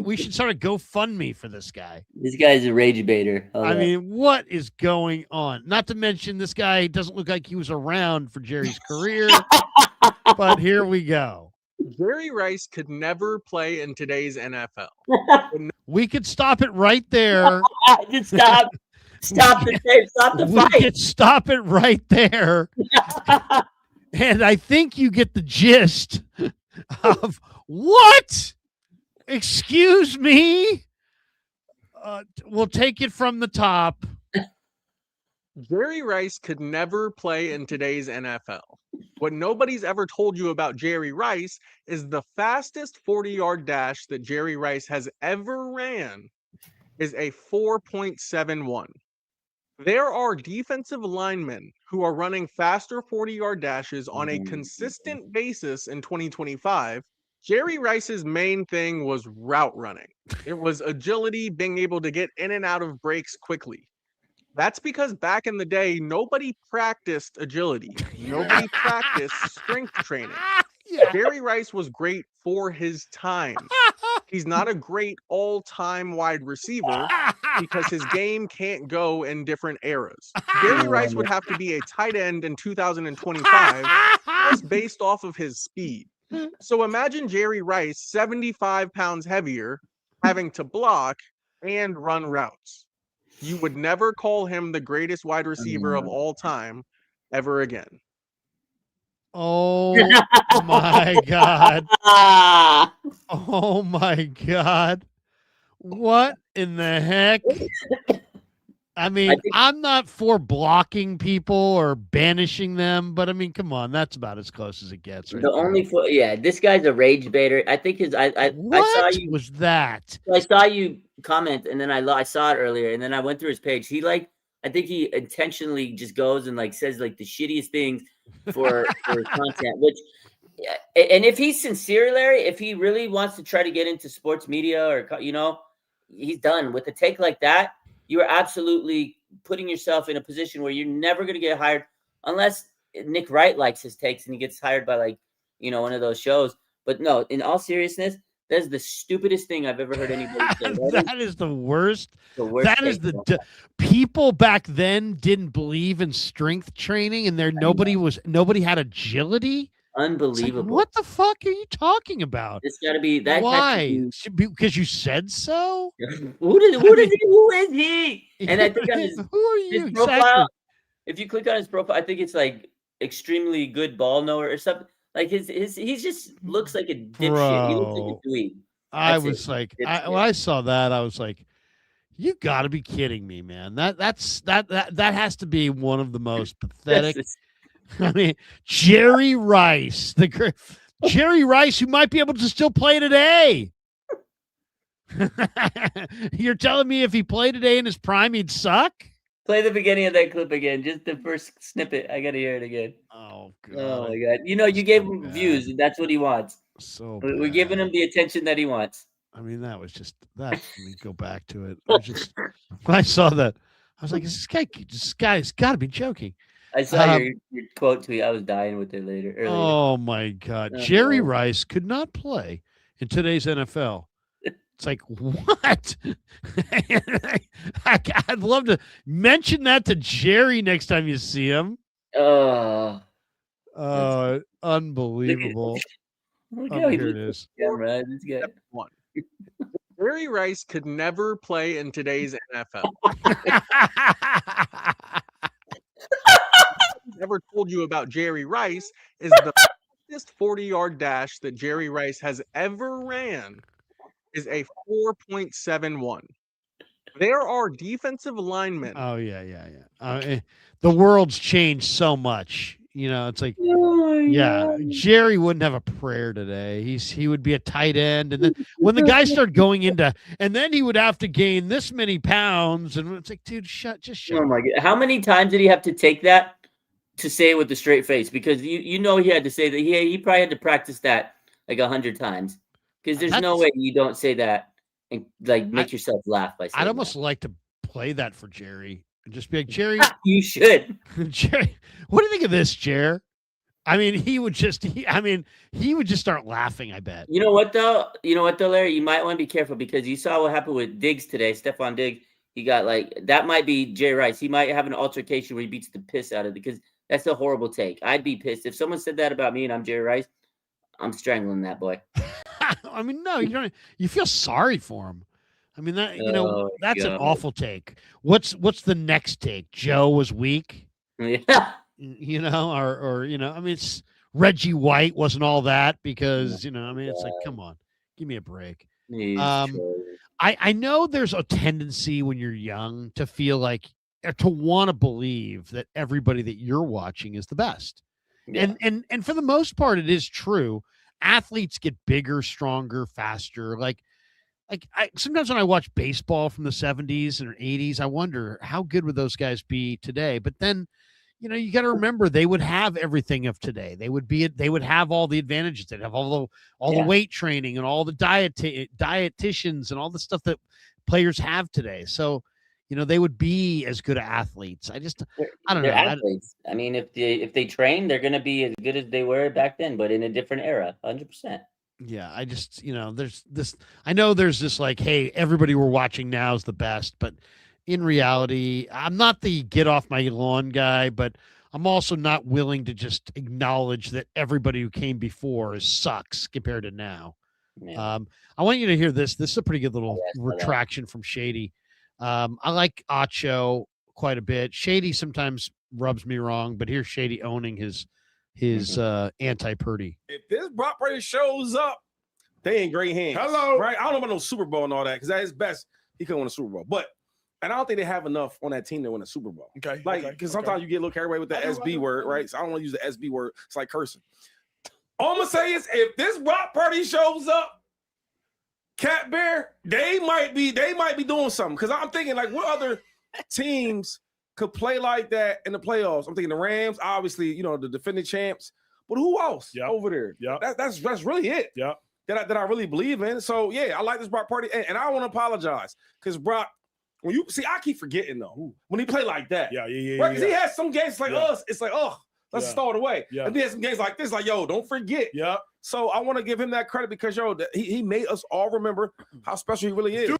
we should start a GoFundMe for this guy.
This guy's a rage baiter.
I mean, what is going on? Not to mention this guy doesn't look like he was around for Jerry's career. But here we go.
Jerry Rice could never play in today's NFL.
We could stop it right there.
Just stop. Stop the tape. Stop the fight.
We could stop it right there. And I think you get the gist of what? Excuse me? We'll take it from the top.
Jerry Rice could never play in today's NFL. What nobody's ever told you about Jerry Rice is the fastest 40-yard dash that Jerry Rice has ever ran is a 4.71. There are defensive linemen who are running faster 40-yard dashes on a consistent basis in 2025. Jerry Rice's main thing was route running. It was agility, being able to get in and out of breaks quickly. That's because back in the day, nobody practiced agility. Nobody practiced strength training. Jerry Rice was great for his time. He's not a great all-time wide receiver because his game can't go in different eras. Jerry Rice would have to be a tight end in 2025 just based off of his speed. So imagine Jerry Rice, 75 pounds heavier, having to block and run routes. You would never call him the greatest wide receiver of all time ever again.
Oh my God. Oh my God. What in the heck? I mean, I'm not for blocking people or banishing them, but I mean, come on, that's about as close as it gets. Right
this guy's a rage baiter. I think
what
I saw you
was that?
I saw you comment, and then I saw it earlier, and then I went through his page. I think he intentionally just goes and says the shittiest things for content, which, and if he's sincere, Larry, if he really wants to try to get into sports media or, he's done with a take like that. You are absolutely putting yourself in a position where you're never going to get hired unless Nick Wright likes his takes and he gets hired by one of those shows. But no, in all seriousness, that is the stupidest thing I've ever heard anybody say.
That is the worst.
That
is people back then didn't believe in strength training, and nobody had agility.
Unbelievable.
What the fuck are you talking about?
It's got to be that.
Why? Because you said so?
Who is he? And I think on
who are you
his profile,
exactly?
if you click on his profile, I think it's like extremely good ball knower or something. Like he just looks like a dipshit. He looks like a dweeb.
I was like, when I saw that, I was like, you got to be kidding me, man. That has to be one of the most pathetic. I mean, Jerry Rice, Jerry Rice, who might be able to still play today. You're telling me if he played today in his prime, he'd suck?
Play the beginning of that clip again, just the first snippet. I gotta hear it again.
Oh god!
Oh my god! You know, you gave him views, and that's what he wants.
So
we're giving him the attention that he wants.
I mean, that was just that. Let me go back to it. When I saw that, I was like, "This guy's got to be joking."
I saw your quote tweet. I was dying with it earlier.
Oh my god! Jerry Rice could not play in today's NFL. It's like, what? I'd love to mention that to Jerry next time you see him. Unbelievable. Here it is.
Yeah, right. Let's get
one. Jerry Rice could never play in today's NFL. Never told you about Jerry Rice is the fastest 40-yard dash that Jerry Rice has ever ran is a 4.71. There are defensive linemen.
Oh yeah. The world's changed so much. You know, it's like, Jerry wouldn't have a prayer today. He would be a tight end, and then when the guys start going into, and then he would have to gain this many pounds, and it's like, dude, just shut.
Oh my god! How many times did he have to take that to say it with a straight face? Because you know he had to say that he probably had to practice that like 100 times. Because there's no way you don't say that and like make yourself laugh by saying
I'd almost like to play that for Jerry and just be like, Jerry,
you should.
Jerry, what do you think of this, Jer? I mean, he would just start laughing, I bet.
You know what though, Larry? You might want to be careful because you saw what happened with Diggs today, Stephon Diggs. He got that might be Jay Rice. He might have an altercation where he beats the piss out of it because that's a horrible take. I'd be pissed. If someone said that about me and I'm Jay Rice, I'm strangling that boy.
I mean, no, you don't. You feel sorry for him. I mean, that's an awful take. What's the next take? Joe was weak.
Yeah.
You know, or I mean, it's Reggie White wasn't all that because I mean, it's like, come on, give me a break. I know there's a tendency when you're young to feel like to want to believe that everybody that you're watching is the best. Yeah. And for the most part, it is true. Athletes get bigger, stronger, faster. Like I sometimes when I watch baseball from the 70s and 80s, I wonder how good would those guys be today. But then, you got to remember they would have everything of today. They would have all the advantages. They'd have all the weight training and all the dietitians and all the stuff that players have today. So, they would be as good athletes. I don't know.
Athletes. I mean, if they train, they're going to be as good as they were back then, but in a different era, 100%.
Yeah, I just, there's this. I know there's this like, hey, everybody we're watching now is the best, but in reality, I'm not the get off my lawn guy, but I'm also not willing to just acknowledge that everybody who came before sucks compared to now. Yeah. I want you to hear this. This is a pretty good little retraction from Shady. I like Acho quite a bit. Shady sometimes rubs me wrong, but here's Shady owning his anti-Purdy.
If this Brock Purdy shows up, they in great hands.
Hello.
Right? I don't know about no Super Bowl and all that, because at his best, he couldn't win a Super Bowl. And I don't think they have enough on that team to win a Super Bowl.
Okay.
Because sometimes you get a little carried away with the SB word, right? So I don't want to use the SB word. It's like cursing. All I'm going to say is if this Brock Purdy shows up, Cat Bear, they might be doing something. Because I'm thinking, like, what other teams could play like that in the playoffs? I'm thinking the Rams, obviously, the defending champs. But who else over there? Yeah, that's really it. Yeah, that I really believe in. So yeah, I like this Brock Purdy, and I want to apologize because Brock. When you see, I keep forgetting though when he play like that.
Yeah.
Right, because he has some games like us. It's like, let's just throw it away. Yeah. And he has some games like this, like, yo, don't forget. Yeah. So I want to give him that credit because he made us all remember how special he really is.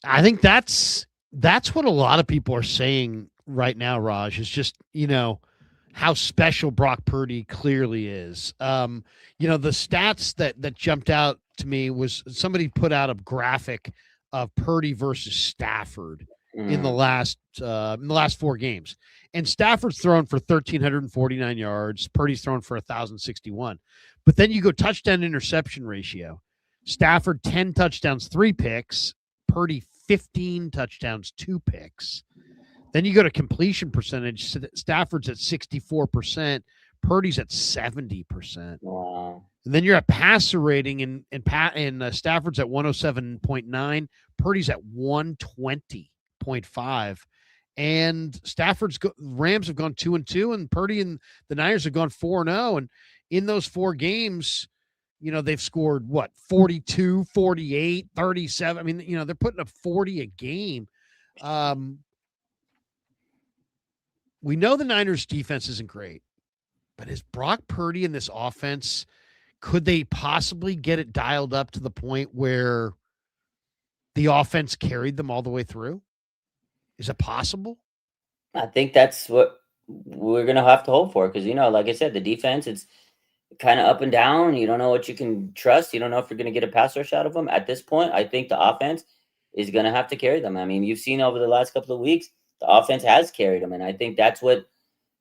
I think that's what a lot of people are saying right now, Raj, is just, how special Brock Purdy clearly is. The stats that jumped out to me was somebody put out a graphic of Purdy versus Stafford in the last 4 games. And Stafford's thrown for 1,349 yards. Purdy's thrown for 1,061. But then you go touchdown interception ratio. Stafford 10 touchdowns, 3 picks. Purdy 15 touchdowns, 2 picks. Then you go to completion percentage. Stafford's at 64%. Purdy's at 70%.
Wow.
And then you're at passer rating, and Stafford's at 107.9. Purdy's at 120.5. And Rams have gone 2-2, and Purdy and the Niners have gone 4-0. And in those 4 games, they've scored 42, 48, 37. I mean, they're putting up 40 a game. We know the Niners defense isn't great, but is Brock Purdy in this offense, could they possibly get it dialed up to the point where the offense carried them all the way through? Is it possible?
I think that's what we're going to have to hope for because, like I said, the defense, it's kind of up and down. You don't know what you can trust. You don't know if you're going to get a pass rush out of them. At this point, I think the offense is going to have to carry them. I mean, you've seen over the last couple of weeks, the offense has carried them, and I think that's what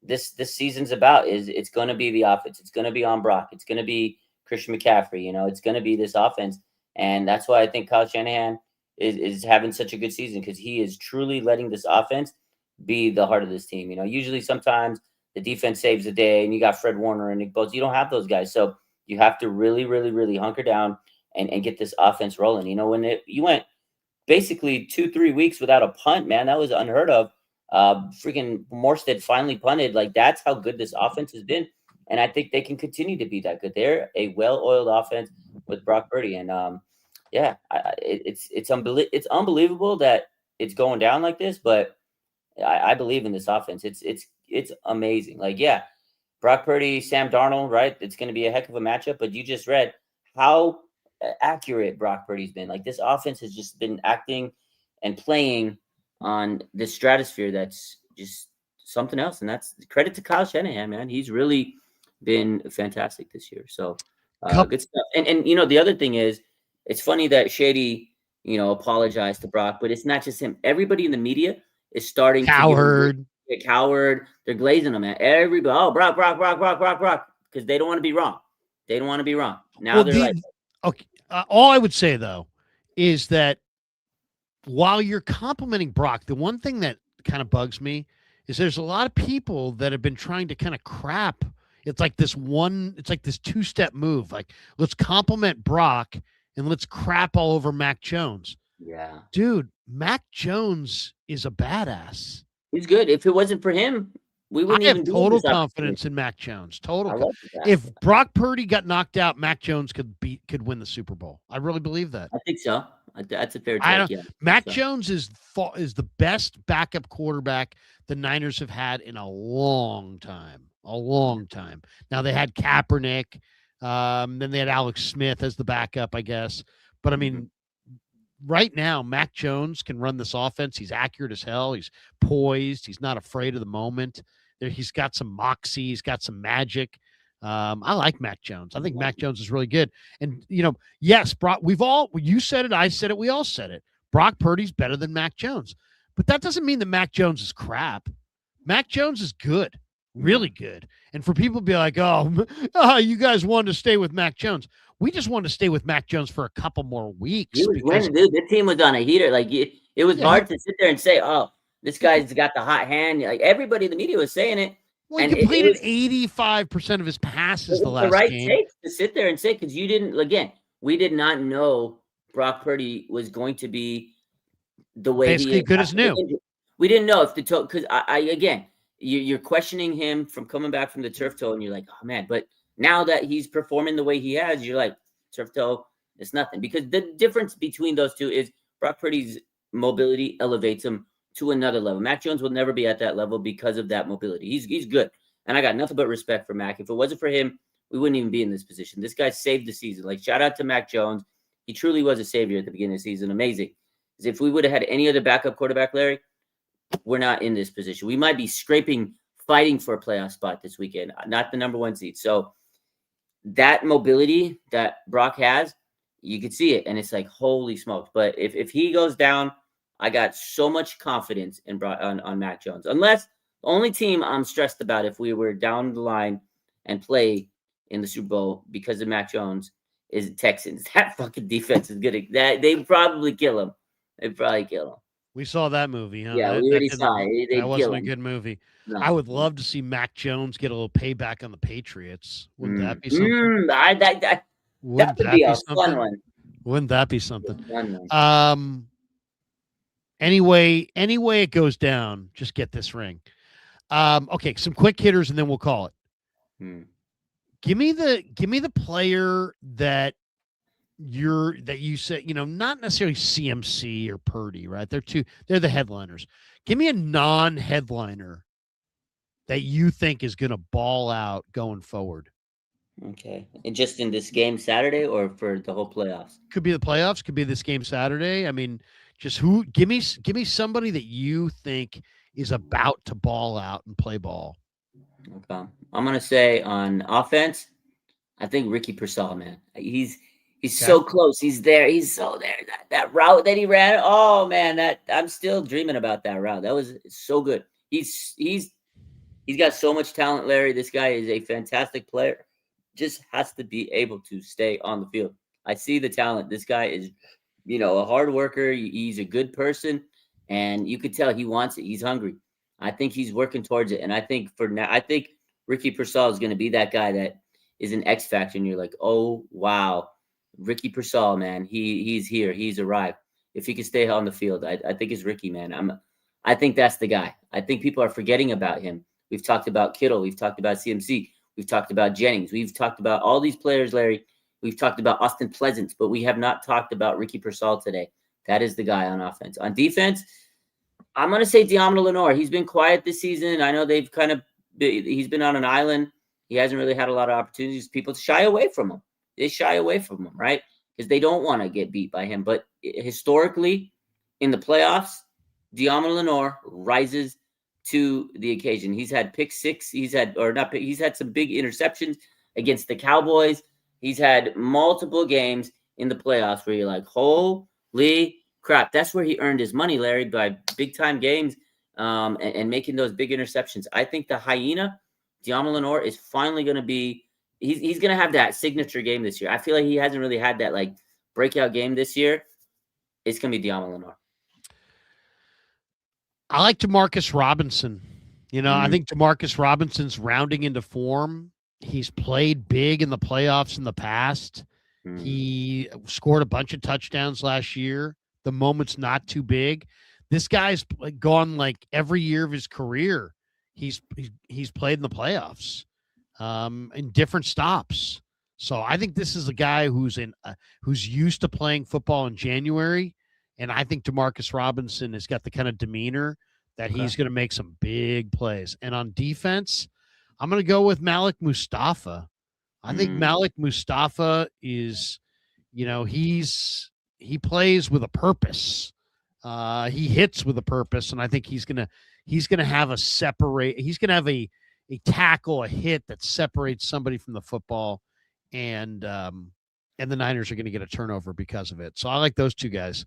this season's about. Is it's going to be the offense. It's going to be on Brock. It's going to be Christian McCaffrey. It's going to be this offense, and that's why I think Kyle Shanahan is having such a good season because he is truly letting this offense be the heart of this team. Usually sometimes the defense saves the day, and you got Fred Warner and Nick Bosa. You don't have those guys, so you have to really, really, really hunker down and get this offense rolling. When you went basically 2-3 weeks without a punt, man, that was unheard of. Freaking Morstead finally punted. Like, that's how good this offense has been. And I think they can continue to be that good. They're a well-oiled offense with Brock Purdy. And it's unbelievable that it's going down like this, but I believe in this offense. It's amazing. Like, yeah, Brock Purdy, Sam Darnold, right? It's going to be a heck of a matchup, but you just read how accurate Brock Purdy's been. Like, this offense has just been acting and playing on this stratosphere that's just something else. And that's credit to Kyle Shanahan, man. He's really been fantastic this year. So good stuff. And the other thing is, it's funny that Shady, apologized to Brock, but it's not just him. Everybody in the media is starting
Cowherd.
Cowherd. They're glazing him at everybody. Oh, Brock, because they don't want to be wrong. They don't want to be wrong. Now
okay. All I would say though is that while you're complimenting Brock, the one thing that kind of bugs me is there's a lot of people that have been trying to kind of crap. It's like this 2-step move. Like, let's compliment Brock and let's crap all over Mac Jones.
Yeah.
Dude, Mac Jones is a badass.
He's good. If it wasn't for him, we wouldn't
I have total confidence in Mac Jones. If Brock Purdy got knocked out, Mac Jones could win the Super Bowl. I really believe that.
I think so. That's a fair take. Yeah.
Mac Jones is the best backup quarterback the Niners have had in a long time. A long time. Now they had Kaepernick. Then they had Alex Smith as the backup, I guess. But I mean, right now, Mac Jones can run this offense. He's accurate as hell. He's poised. He's not afraid of the moment. He's got some moxie. He's got some magic. I like Mac Jones. I think Mac Jones is really good. And, yes, Brock, you said it, I said it, we all said it. Brock Purdy's better than Mac Jones. But that doesn't mean that Mac Jones is crap. Mac Jones is good, really good. And for people to be like, you guys wanted to stay with Mac Jones. We just wanted to stay with Mac Jones for a couple more weeks.
The team was on a heater. Like, it was hard to sit there and say, this guy's got the hot hand. Like, everybody in the media was saying it.
Well, he completed 85% of his passes the last game.
Take to sit there and say, because we did not know Brock Purdy was going to be the way
basically good as new.
We didn't know if because you're questioning him from coming back from the turf toe, and you're like, oh man, but now that he's performing the way he has, you're like, turf toe, it's nothing. Because the difference between those two is Brock Purdy's mobility elevates him to another level. Mac Jones will never be at that level because of that mobility. He's good. And I got nothing but respect for Mac. If it wasn't for him, we wouldn't even be in this position. This guy saved the season. Like, shout out to Mac Jones. He truly was a savior at the beginning of the season. Amazing. Because if we would have had any other backup quarterback, Larry, we're not in this position. We might be scraping fighting for a playoff spot this weekend, not the number 1 seed. So that mobility that Brock has, you could see it, and it's like, holy smokes. But if he goes down, I got so much confidence in on Mac Jones. Unless the only team I'm stressed about if we were down the line and play in the Super Bowl because of Mac Jones is Texans. That fucking defense is gonna they probably kill him. They probably kill him.
We saw that movie, huh?
Yeah,
that,
we already
that
saw it. They
That wasn't
kill
a
him.
good movie.
No.
I would love to see Mac Jones get a little payback on the Patriots. Wouldn't that be something?
That would be a fun one.
Wouldn't that be something?
Fun one.
Anyway it goes down, just get this ring. Okay, some quick hitters and then we'll call it. Give me the player that you said, not necessarily CMC or Purdy, right? They're the headliners. Give me a non-headliner that you think is going to ball out going forward.
Okay. And just in this game Saturday or for the whole playoffs?
Could be the playoffs, could be this game Saturday. I mean, just give me somebody that you think is about to ball out and play ball.
Okay. I'm going to say on offense, I think Ricky Pearsall, man. He's so close. He's there. He's so there. That route that he ran. Oh man, I'm still dreaming about that route. That was so good. He's got so much talent, Larry. This guy is a fantastic player. Just has to be able to stay on the field. I see the talent. This guy is, a hard worker. He's a good person, and you could tell he wants it. He's hungry. I think he's working towards it, and I think Ricky Pearsall is going to be that guy that is an X factor, and you're like, oh wow. Ricky Pearsall, man, he's here. He's arrived. If he can stay on the field, I think it's Ricky, man. I think that's the guy. I think people are forgetting about him. We've talked about Kittle. We've talked about CMC. We've talked about Jennings. We've talked about all these players, Larry. We've talked about Austin Pleasant, but we have not talked about Ricky Pearsall today. That is the guy on offense. On defense, I'm going to say Diamond Lenore. He's been quiet this season. I know he's been on an island. He hasn't really had a lot of opportunities. People shy away from him. They shy away from him, right? Because they don't want to get beat by him. But historically, in the playoffs, Diamond Lenore rises to the occasion. He's had pick six. He's had some big interceptions against the Cowboys. He's had multiple games in the playoffs where you're like, holy crap. That's where he earned his money, Larry, by big time games and making those big interceptions. I think the hyena, Diamond Lenore, is finally going to be, he's going to have that signature game this year. I feel like he hasn't really had that like breakout game this year. It's going to be Diamond Lenore.
I like DeMarcus Robinson. I think DeMarcus Robinson's rounding into form. He's played big in the playoffs in the past. He scored a bunch of touchdowns last year. The moment's not too big. This guy's gone like every year of his career. He's played in the playoffs in different stops. So I think this is a guy who's used to playing football in January. And I think DeMarcus Robinson has got the kind of demeanor that he's going to make some big plays. And on defense, I'm going to go with Malik Mustafa. I think Malik Mustafa is, he plays with a purpose. He hits with a purpose, and I think he's gonna have a tackle, a hit that separates somebody from the football, and the Niners are going to get a turnover because of it. So I like those two guys.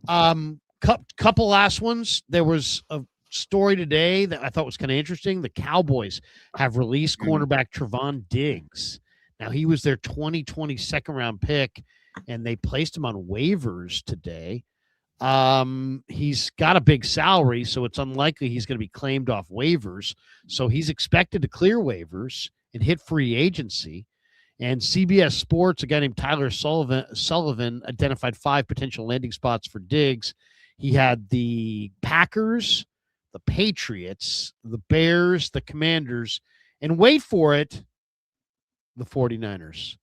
Couple last ones. There was a story today that I thought was kind of interesting. The Cowboys have released cornerback Trevon Diggs. Now, he was their 2020 second-round pick, and they placed him on waivers today. He's got a big salary, so it's unlikely he's going to be claimed off waivers. So he's expected to clear waivers and hit free agency. And CBS Sports, a guy named Tyler Sullivan identified 5 potential landing spots for Diggs. He had the Packers, the Patriots, the Bears, the Commanders, and wait for it, the 49ers.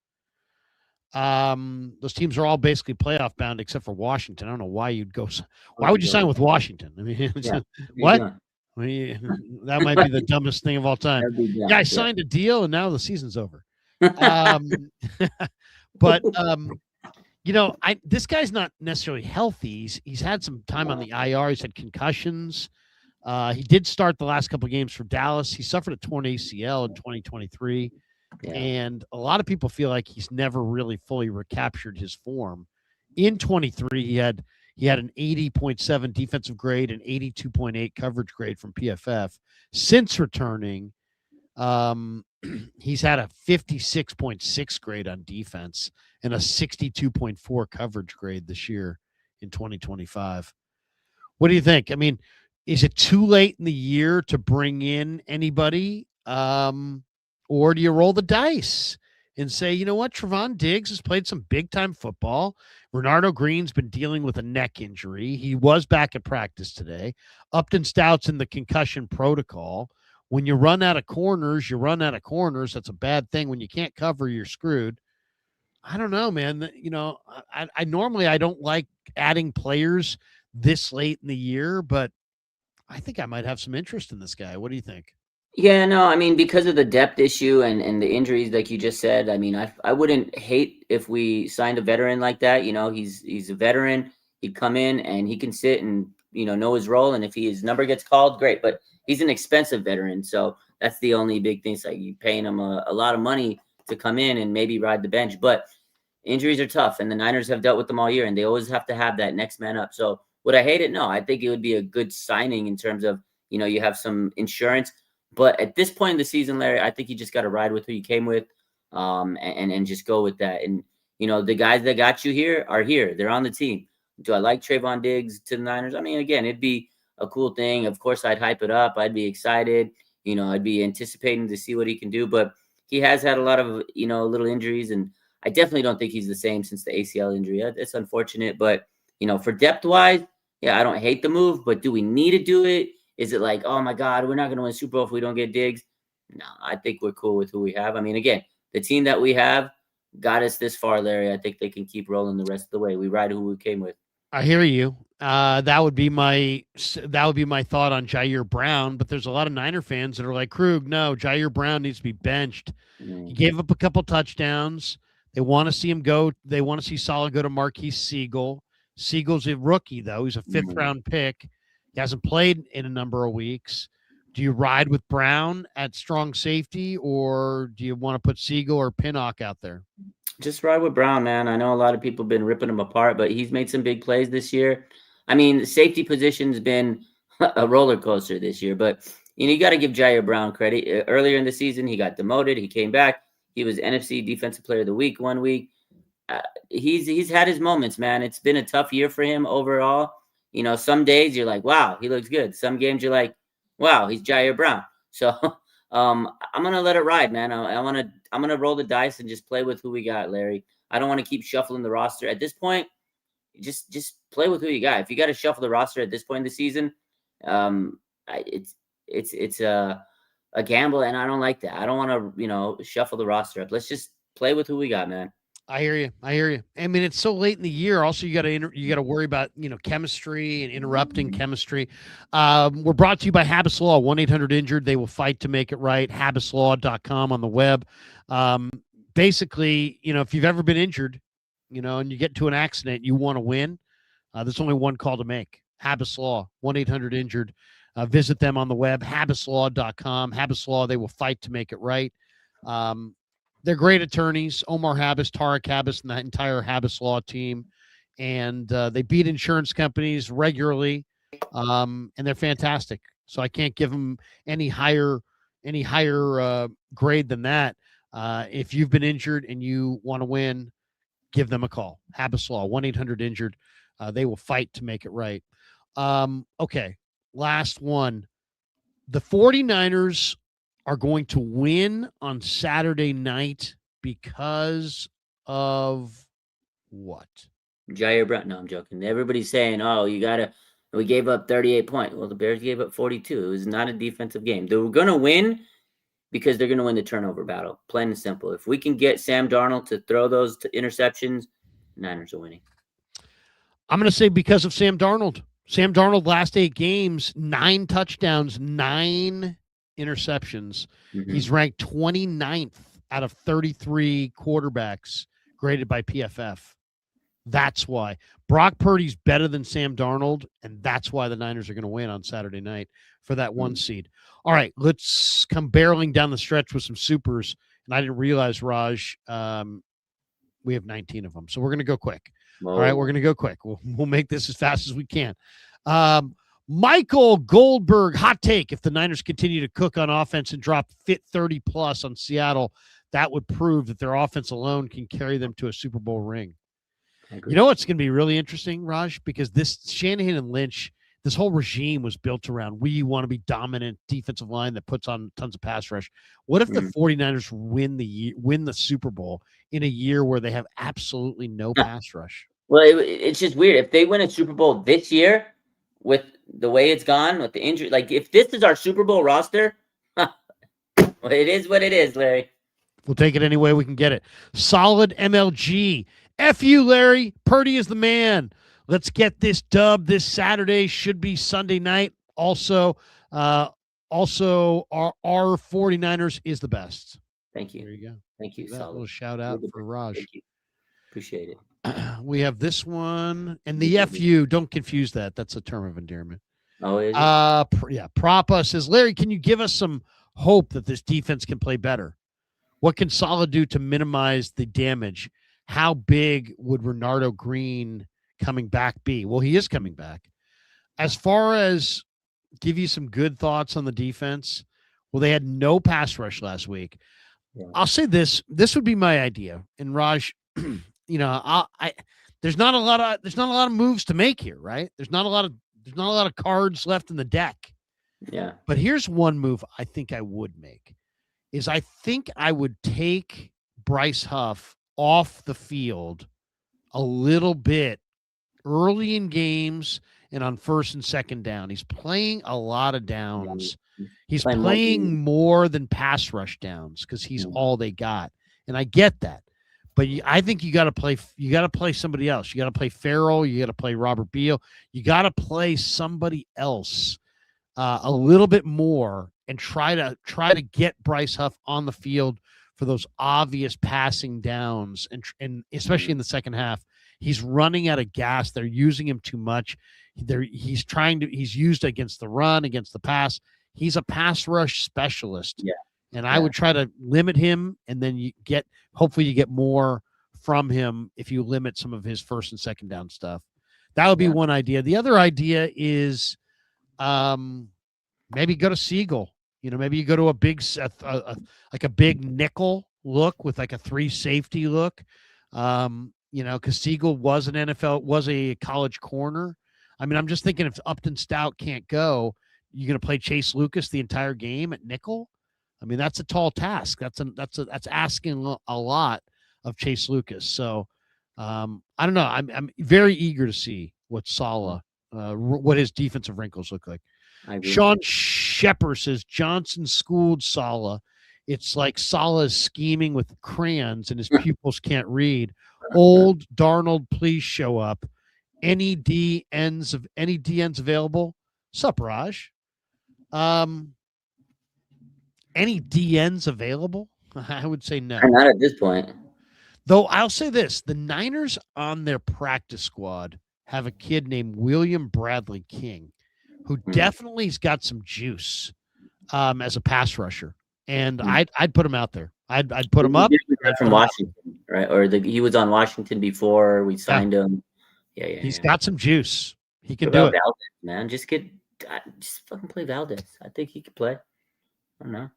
Those teams are all basically playoff bound except for Washington. I don't know why you'd go. Why would you sign with Washington? I mean, what? I mean, that might be the dumbest thing of all time. Yeah, I signed a deal and now the season's over. But this guy's not necessarily healthy. He's had some time on the IR. He's had concussions. He did start the last couple of games for Dallas. He suffered a torn ACL in 2023. And a lot of people feel like he's never really fully recaptured his form. In 23, he had an 80.7 defensive grade and 82.8 coverage grade from PFF. Since returning, he's had a 56.6 grade on defense and a 62.4 coverage grade this year in 2025. What do you think? I mean, is it too late in the year to bring in anybody? Or do you roll the dice and say, you know what, Trevon Diggs has played some big-time football. Renardo Green's been dealing with a neck injury. He was back at practice today. Upton Stout's in the concussion protocol. When you run out of corners, you run out of corners. That's a bad thing. When you can't cover, you're screwed. I don't know, man. You know, I normally I don't like adding players this late in the year, but I think I might have some interest in this guy. What do you think?
Yeah, no, I mean, because of the depth issue and the injuries, like you just said, I mean, I wouldn't hate if we signed a veteran like that. You know, he's a veteran. He'd come in and he can sit and, you know his role. And if his number gets called, great. But he's an expensive veteran. So that's the only big thing. It's like you're paying him a lot of money to come in and maybe ride the bench. But injuries are tough, and the Niners have dealt with them all year, and they always have to have that next man up. So would I hate it? No, I think it would be a good signing in terms of, you have some insurance. But at this point in the season, Larry, I think you just got to ride with who you came with, and just go with that. And, the guys that got you here are here. They're on the team. Do I like Trevon Diggs to the Niners? I mean, again, it'd be a cool thing. Of course, I'd hype it up. I'd be excited. I'd be anticipating to see what he can do. But he has had a lot of, little injuries, and I definitely don't think he's the same since the ACL injury. It's unfortunate. But, for depth-wise, yeah, I don't hate the move. But do we need to do it? Is it like, oh, my God, we're not going to win Super Bowl if we don't get Diggs? No, I think we're cool with who we have. I mean, again, the team that we have got us this far, Larry. I think they can keep rolling the rest of the way. We ride who we came with.
I hear you. That would be my thought on Jair Brown. But there's a lot of Niner fans that are like, Krug, no, Jair Brown needs to be benched. He gave up a couple touchdowns. They want to see him go. They want to see Saleh go to Marquise Siegel. Siegel's a rookie, though. He's a fifth-round pick. He hasn't played in a number of weeks. Do you ride with Brown at strong safety, or do you want to put Siegel or Pinnock out there?
Just ride with Brown, man. I know a lot of people have been ripping him apart, but he's made some big plays this year. I mean, the safety position's been a roller coaster this year, but you got to give Jair Brown credit. Earlier in the season, he got demoted. He came back. He was NFC Defensive Player of the Week one week. He's had his moments, man. It's been a tough year for him overall. Some days you're like, wow, he looks good. Some games you're like, wow, he's Jair Brown. So I'm gonna let it ride, man. I'm gonna roll the dice and just play with who we got, Larry. I don't want to keep shuffling the roster at this point. Just play with who you got. If you got to shuffle the roster at this point in the season, it's a gamble, and I don't like that. I don't want to shuffle the roster up. Let's just play with who we got, man.
I hear you. I mean, it's so late in the year. Also, you got to worry about chemistry and interrupting chemistry. We're brought to you by Habas Law. 1-800-INJURED. They will fight to make it right. HabasLaw.com on the web. Basically, if you've ever been injured, and you get into an accident, you want to win. There's only one call to make. Habas Law. 1-800-INJURED. Visit them on the web. HabasLaw.com. Habas Law. They will fight to make it right. They're great attorneys, Omar Habas, Tarek Habas, and the entire Habas Law team. And they beat insurance companies regularly, and they're fantastic. So I can't give them any higher grade than that. If you've been injured and you want to win, give them a call. Habas Law, 1-800-INJURED. They will fight to make it right. Okay, last one. The 49ers are going to win on Saturday night because of what?
Jair Brown. No, I'm joking. Everybody's saying, oh, we gave up 38 points. Well, the Bears gave up 42. It was not a defensive game. They were going to win because they're going to win the turnover battle. Plain and simple. If we can get Sam Darnold to throw those interceptions, Niners are winning.
I'm going to say because of Sam Darnold. Sam Darnold, last 8 games, 9 touchdowns, 9 interceptions. He's ranked 29th out of 33 quarterbacks graded by PFF. That's why. Brock Purdy's better than Sam Darnold, and that's why the Niners are going to win on Saturday night for that 1 seed. All right, let's come barreling down the stretch with some supers. And I didn't realize, Raj, we have 19 of them. So we're going to go quick. All right, we're going to go quick. We'll make this as fast as we can. Michael Goldberg, hot take. If the Niners continue to cook on offense and drop 30+ on Seattle, that would prove that their offense alone can carry them to a Super Bowl ring. You know what's going to be really interesting, Raj? Because this Shanahan and Lynch, this whole regime was built around we want to be dominant defensive line that puts on tons of pass rush. What if the 49ers win the Super Bowl in a year where they have absolutely no pass rush?
Well, it's just weird. If they win a Super Bowl this year with the way it's gone, with the injury, like if this is our Super Bowl roster, well, it is what it is, Larry.
We'll take it any way we can get it. Solid MLG. F you, Larry. Purdy is the man. Let's get this dub this Saturday. Should be Sunday night. Also, our 49ers is the best.
Thank you.
There you go.
Thank you.
That little shout out for Raj.
Thank you. Appreciate it.
We have this one. And the FU, don't confuse that. That's a term of endearment.
Oh, is it?
Yeah. Propa says, Larry, can you give us some hope that this defense can play better? What can Saleh do to minimize the damage? How big would Renardo Green coming back be? Well, he is coming back. As far as give you some good thoughts on the defense, well, they had no pass rush last week. Yeah. I'll say this would be my idea. And Raj, you know, there's not a lot of moves to make here, right? There's not a lot of cards left in the deck.
Yeah.
But here's one move I think I would make is I think I would take Bryce Huff off the field a little bit early in games and on first and second down. He's playing a lot of downs. He's playing more than pass rush downs because he's all they got. And I get that. But I think you got to play somebody else. You got to play Farrell. You got to play Robert Beal. You got to play somebody else a little bit more and try to get Bryce Huff on the field for those obvious passing downs, and especially in the second half, he's running out of gas. They're using him too much. He's used against the run, against the pass. He's a pass rush specialist.
Yeah.
And I would try to limit him, and then hopefully you get more from him if you limit some of his first and second down stuff. That would be one idea. The other idea is maybe go to Siegel. You know, maybe you go to a big, like a big nickel look with like a 3 safety look. You know, because Siegel was a college corner. I mean, I'm just thinking if Upton Stout can't go, you're going to play Chase Lucas the entire game at nickel. I mean, that's a tall task. That's asking a lot of Chase Lucas. So I don't know. I'm very eager to see what Saleh, what his defensive wrinkles look like. Sean Shepard says Johnson schooled Saleh. It's like Saleh is scheming with crayons and his pupils can't read. Old Darnold, please show up. Any DNs available? Sup, Raj? Any DNs available? I would say no.
Not at this point.
Though I'll say this, the Niners on their practice squad have a kid named William Bradley King, who definitely has got some juice as a pass rusher. And I'd put him out there. I'd put him up.
From Washington, right? Or he was on Washington before we signed him. Yeah.
He's got some juice. He can do it.
Valdez, man, just fucking play Valdez. I think he could play. I don't know.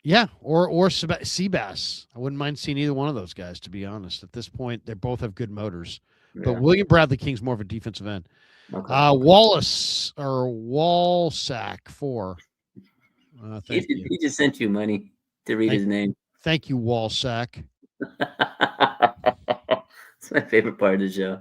Yeah, or Seabass. I wouldn't mind seeing either one of those guys, to be honest. At this point, they both have good motors. Yeah. But William Bradley King's more of a defensive end. Okay. Wallace or Walsack 4. Thank you.
He just sent you money to read his name.
Thank you, Walsack.
It's my favorite part of the show.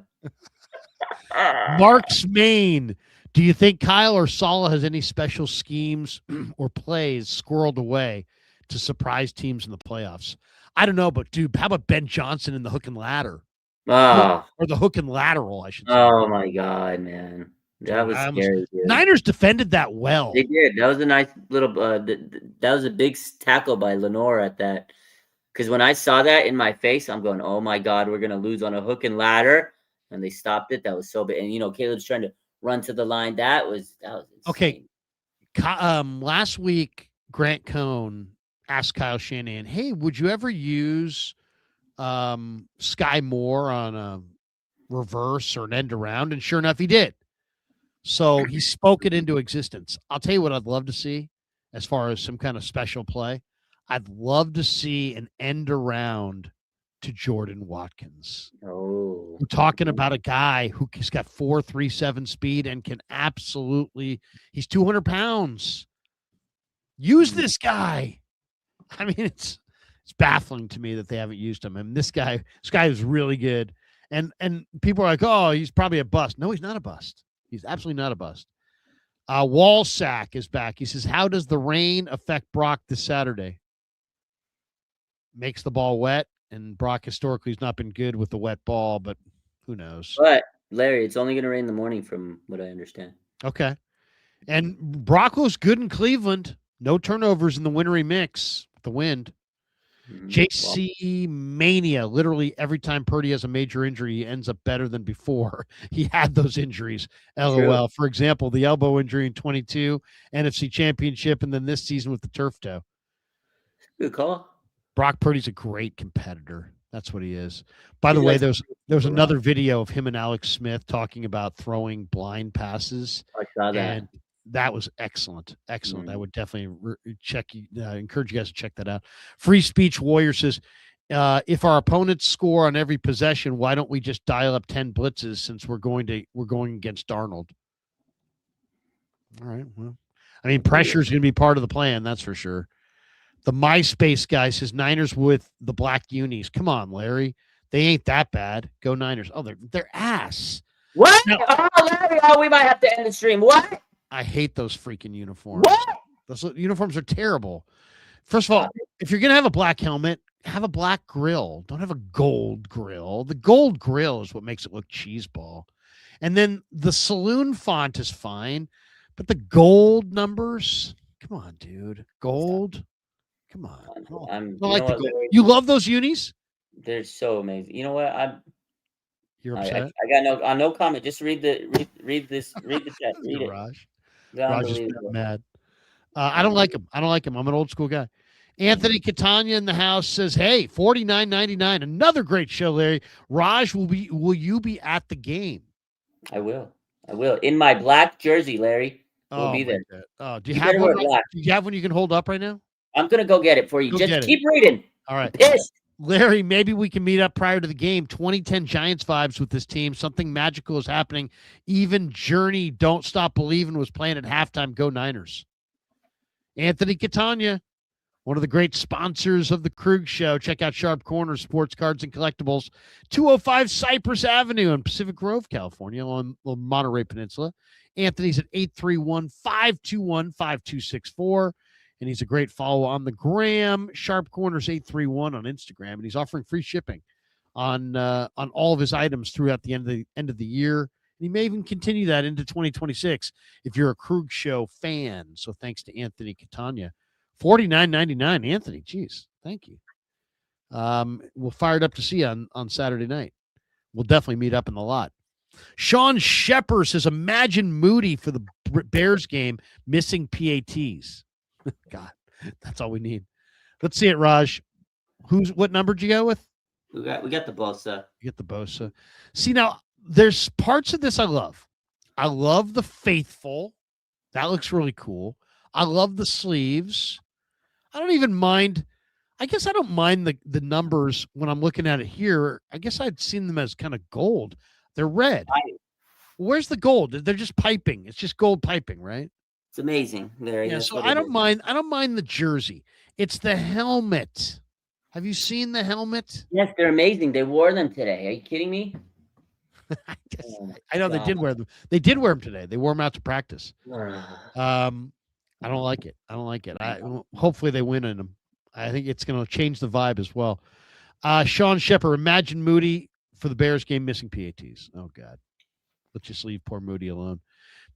Mark's Maine. Do you think Kyle or Saleh has any special schemes or plays squirreled away to surprise teams in the playoffs? I don't know, but dude, how about Ben Johnson in the hook and ladder?
Oh.
Or the hook and lateral, I should say.
Oh my God, man. That was scary. Dude.
Niners defended that well.
They did. That was a nice little that was a big tackle by Lenore at that. Because when I saw that in my face, I'm going, oh my God, we're gonna lose on a hook and ladder. and they stopped it. That was so big. And Caleb's trying to run to the line. That was
okay. Last week, Grant Cohn asked Kyle Shanahan, "Hey, would you ever use Sky Moore on a reverse or an end around?" And sure enough, he did. So he spoke it into existence. I'll tell you what I'd love to see as far as some kind of special play. I'd love to see an end around to Jordan Watkins.
Oh,
we're talking about a guy who's got 4.37 speed and can absolutely. He's 200 pounds. Use this guy. I mean, it's baffling to me that they haven't used him. And this guy is really good. And people are like, oh, he's probably a bust. No, he's not a bust. He's absolutely not a bust. Walsack is back. He says, how does the rain affect Brock this Saturday? Makes the ball wet, and Brock historically has not been good with the wet ball, but who knows?
But, Larry, it's only going to rain in the morning from what I understand.
Okay. And Brock looks good in Cleveland. No turnovers in the wintry mix with the wind. JC Mania. Literally every time Purdy has a major injury, he ends up better than before he had those injuries. LOL. True. For example, the elbow injury in 22, NFC Championship, and then this season with the turf toe.
Good call.
Brock Purdy's a great competitor. That's what he is. By the way, there was another video of him and Alex Smith talking about throwing blind passes.
I saw that.
And that was excellent. Excellent. I would definitely encourage you guys to check that out. Free Speech Warrior says, if our opponents score on every possession, why don't we just dial up 10 blitzes since we're going against Darnold? All right. Well, I mean, pressure is going to be part of the plan. That's for sure. The MySpace guy says Niners with the black unis. Come on, Larry. They ain't that bad. Go Niners. Oh, they're ass.
What? Now, Larry, we might have to end the stream. What?
I hate those freaking uniforms.
What?
Those uniforms are terrible. First of all, if you're going to have a black helmet, have a black grill. Don't have a gold grill. The gold grill is what makes it look cheeseball. And then the saloon font is fine, but the gold numbers, come on, dude. Gold? Come on. I don't like the gold. You love those unis?
They're so amazing. You know what?
You're upset?
I got no comment. Just read the chat. Read it.
Raj is mad. I don't like him. I'm an old school guy. Anthony Catania in the house says, hey, $49.99. Another great show, Larry. Raj, will you be at the game?
I will. In my black jersey, Larry. We'll be there.
Do you have one? Do you have one you can hold up right now?
I'm gonna go get it for you. Just keep reading.
All right.
I'm pissed.
Larry, maybe we can meet up prior to the game. 2010 Giants vibes with this team. Something magical is happening. Even Journey, Don't Stop Believing, was playing at halftime. Go Niners. Anthony Catania, one of the great sponsors of the Kreuger Show. Check out Sharp Corners, Sports Cards and Collectibles, 205 Cypress Avenue in Pacific Grove, California, on the Monterey Peninsula. Anthony's at 831-521-5264. And he's a great follow on the gram. Sharp Corners 831 on Instagram, and he's offering free shipping on all of his items throughout the end of the year. And he may even continue that into 2026 if you're a Kreuger Show fan. So thanks to Anthony Catania. $49.99, Anthony. Geez, thank you. We'll fire it up to see you on Saturday night. We'll definitely meet up in the lot. Sean Shepard says, imagine Moody for the Bears game missing PATs. God, that's all we need. Let's see it, Raj. What number did you go with?
We got the Bosa.
You get the Bosa. See, now there's parts of this I love. I love the faithful. That looks really cool. I love the sleeves. I don't even mind. I guess I don't mind the numbers when I'm looking at it here. I guess I'd seen them as kind of gold. They're red. Where's the gold? They're just piping. It's just gold piping, right?
It's amazing, Larry.
Yeah, so I don't mind the jersey. It's the helmet. Have you seen the helmet?
Yes, they're amazing. They wore them today. Are you kidding me?
I know they did wear them. They did wear them today. They wore them out to practice. I don't like it. Hopefully they win in them. I think it's going to change the vibe as well. Sean Shepard, imagine Moody for the Bears game missing PATs. Oh, God. Let's just leave poor Moody alone.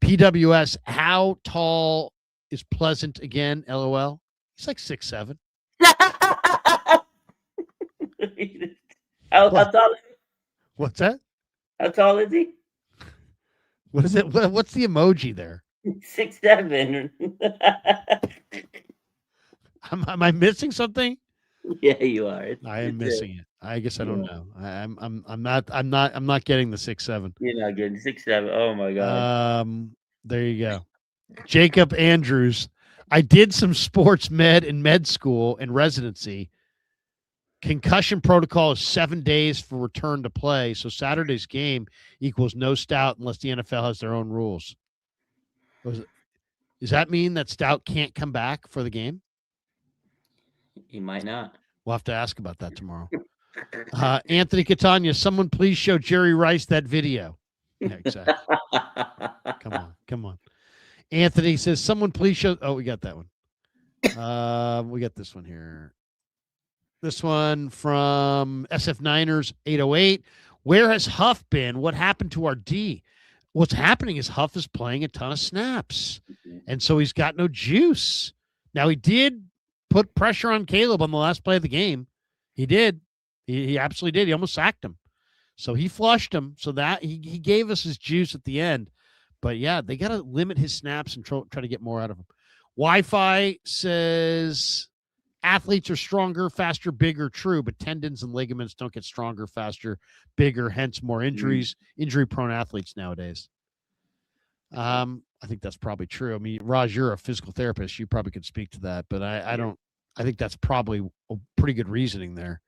PWS, how tall is Pleasant again? LOL. He's like 6'7".
How tall?
What's that?
How tall is he?
What is it? What's the emoji there?
6'7".
Am I missing something?
Yeah, you are.
I am missing it. I guess I don't
Yeah.
know. I'm not getting the 6'7".
You're not good. 6'7". Oh my god.
There you go. Jacob Andrews. I did some sports med in med school and residency. Concussion protocol is 7 days for return to play. So Saturday's game equals no Stout unless the NFL has their own rules. Does that mean that Stout can't come back for the game?
He might not.
We'll have to ask about that tomorrow. Anthony Catania, someone please show Jerry Rice that video. Yeah, exactly. Come on. Anthony says, someone please show. Oh, we got that one. We got this one here. This one from SF Niners 808. Where has Huff been? What happened to our D? What's happening is Huff is playing a ton of snaps, and so he's got no juice. Now, he did put pressure on Caleb on the last play of the game. He did. He absolutely did. He almost sacked him. So he flushed him. So that he gave us his juice at the end. But, yeah, they got to limit his snaps and try to get more out of him. Wi-Fi says athletes are stronger, faster, bigger, true, but tendons and ligaments don't get stronger, faster, bigger, hence more injuries, injury-prone athletes nowadays. I think that's probably true. I mean, Raj, you're a physical therapist. You probably could speak to that, but I don't. I think that's probably a pretty good reasoning there.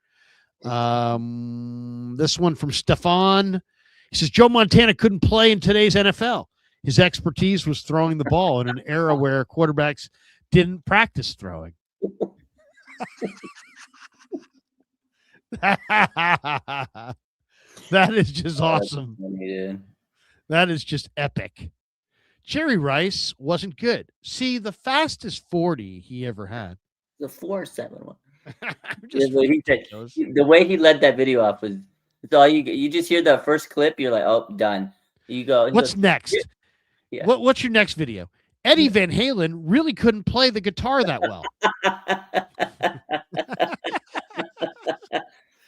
This one from Stefan. He says, Joe Montana couldn't play in today's NFL. His expertise was throwing the ball in an era where quarterbacks didn't practice throwing. That is just awesome. That is just epic. Jerry Rice wasn't good. See, the fastest 40 he ever had.
The 4.71. The way he led that video off was it's all you just hear the first clip, you're like, oh, done. You go.
What's next?
Yeah.
What's your next video? Eddie Van Halen really couldn't play the guitar that well.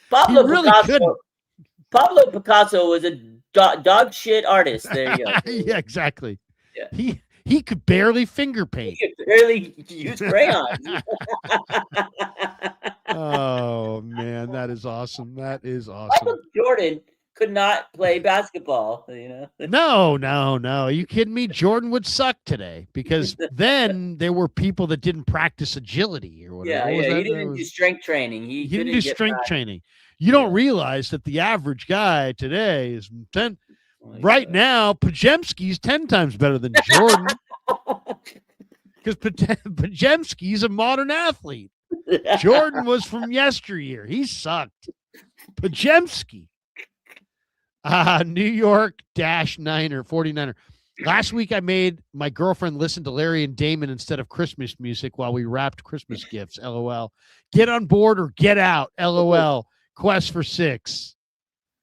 Pablo
He really
Picasso.
couldn't.
Pablo Picasso was a dog shit artist. There you go.
Yeah, exactly.
Yeah.
He could barely finger paint.
He could barely use crayons.
Oh man, that is awesome. That is awesome.
Michael Jordan could not play basketball.
No. Are you kidding me? Jordan would suck today because then there were people that didn't practice agility or whatever.
Yeah. He didn't do strength training.
He didn't do strength training. You don't realize that the average guy today is 10. Right now, Pajemski's 10 times better than Jordan because Pajemski's a modern athlete. Jordan was from yesteryear. He sucked. Pajemski. New York -Niner, 49er. Last week, I made my girlfriend listen to Larry and Damon instead of Christmas music while we wrapped Christmas gifts. LOL. Get on board or get out. LOL. Quest for 6.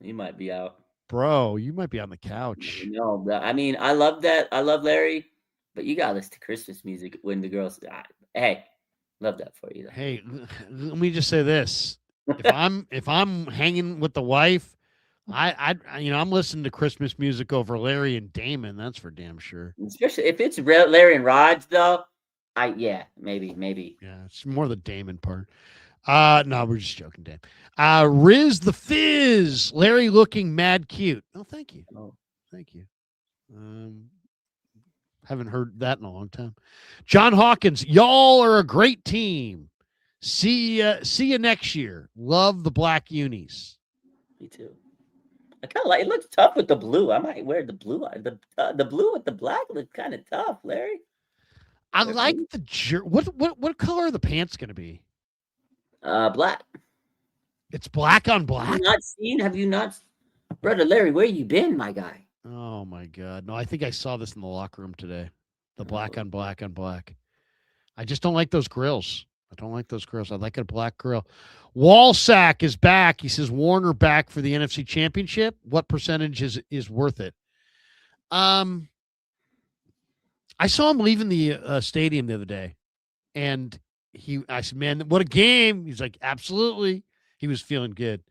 You might be out.
Bro, you might be on the couch.
No, I mean, I love that. I love Larry, but you gotta listen to Christmas music when the girls. Hey, love that for you.
Hey, let me just say this: if I'm hanging with the wife, I'm listening to Christmas music over Larry and Damon. That's for damn sure.
Especially if it's Larry and Raj, though. Maybe.
Yeah, it's more the Damon part. No, we're just joking, Dan. Riz the Fizz, Larry looking mad cute. Oh, thank you. Thank you. Haven't heard that in a long time. John Hawkins, y'all are a great team. See you next year. Love the black unis.
Me too. I kind of like it. Looks tough with the blue. I might wear the blue. The blue with the black looks kind of tough, Larry.
I like the what color are the pants going to be?
Black.
It's black on black.
Have you not, brother Larry? Where you been, my guy?
Oh my God! No, I think I saw this in the locker room today. The black on black on black. I just don't like those grills. I like a black grill. Walsack is back. He says Warner back for the NFC Championship. What percentage is worth it? I saw him leaving the stadium the other day, and I said, "Man, what a game!" He's like, "Absolutely." He was feeling good.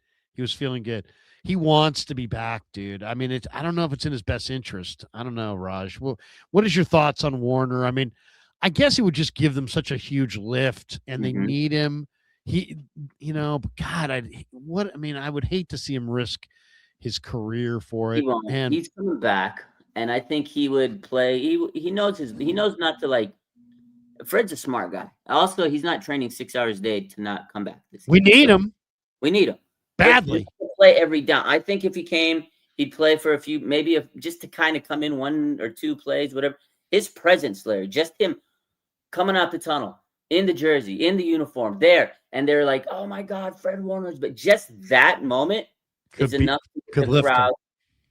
he wants to be back, dude. I mean, I don't know if it's in his best interest. I don't know, Raj. Well, what is your thoughts on Warner? I mean, I guess it would just give them such a huge lift, and they need him. But God, I would hate to see him risk his career for it.
He won't.
And
He's coming back, and I think he would play. He knows not to like. Fred's a smart guy. Also, he's not training 6 hours a day to not come back.
We need him.
We need him
badly.
Play every down. I think if he came, he'd play for a few, maybe just to kind of come in 1 or 2 plays, whatever. His presence, Larry, just him coming out the tunnel in the jersey, in the uniform, there, and they're like, "Oh my God, Fred Warner's!" But just that moment is enough
to lift him.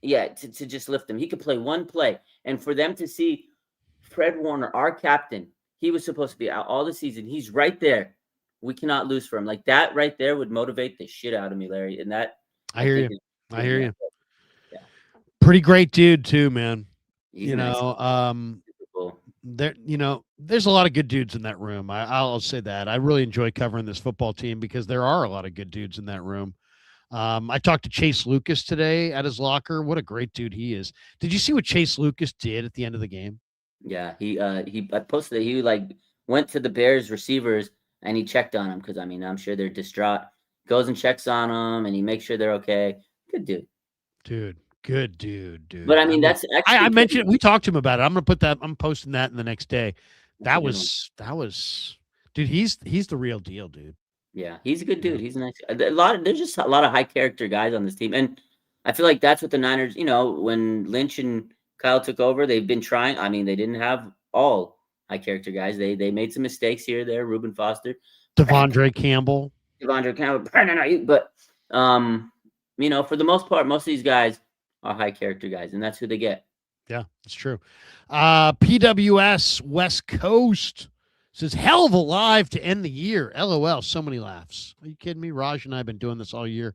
Yeah, to just lift him. He could play 1 play, and for them to see Fred Warner, our captain, he was supposed to be out all the season. He's right there. We cannot lose for him. Like that right there would motivate the shit out of me, Larry. And that
I hear you. Yeah. Pretty great dude too, man. He's there's a lot of good dudes in that room. I'll say that. I really enjoy covering this football team because there are a lot of good dudes in that room. I talked to Chase Lucas today at his locker. What a great dude he is. Did you see what Chase Lucas did at the end of the game?
Yeah, I posted that he went to the Bears receivers and he checked on them because I'm sure they're distraught. Goes and checks on them and he makes sure they're okay. Good dude.
Good dude.
But that's actually
I mentioned we talked to him about it. I'm gonna put that. I'm posting that in the next day. That was dude. He's the real deal, dude.
Yeah, he's a good dude. He's nice. There's just a lot of high character guys on this team, and I feel like that's what the Niners. When Lynch and Kyle took over, they've been trying. They didn't have all high character guys. They made some mistakes here or there. Reuben Foster,
Devondre Campbell,
but for the most part, most of these guys are high character guys, and that's who they get.
Yeah, it's true. PWS West Coast says hell of a live to end the year. LOL, so many laughs. Are you kidding me? Raj and I have been doing this all year.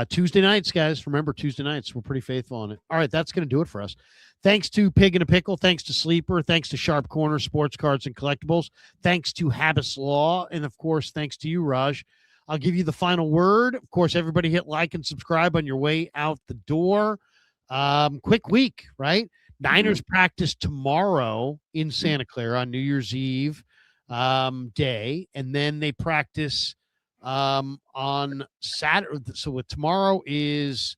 Tuesday nights, guys. Remember, Tuesday nights. We're pretty faithful on it. All right, that's going to do it for us. Thanks to Pig in a Pickle. Thanks to Sleeper. Thanks to Sharp Corner Sports Cards and Collectibles. Thanks to Habas Law. And, of course, thanks to you, Raj. I'll give you the final word. Of course, everybody hit like and subscribe on your way out the door. Quick week, right? Niners practice tomorrow in Santa Clara on New Year's Eve day. And then they practice on Saturday. So tomorrow is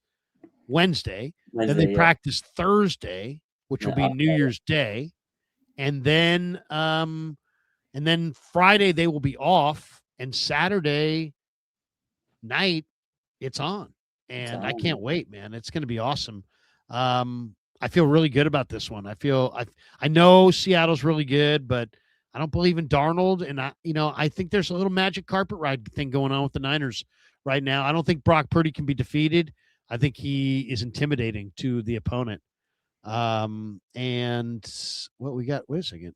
Wednesday. Then they practice Thursday, which will be New Year's Day, and then Friday they will be off, and Saturday night it's on, and I can't wait, man. It's going to be awesome. I feel really good about this one. I know Seattle's really good, but I don't believe in Darnold, and I think there's a little magic carpet ride thing going on with the Niners right now. I don't think Brock Purdy can be defeated. I think he is intimidating to the opponent. And what we got? Wait a second.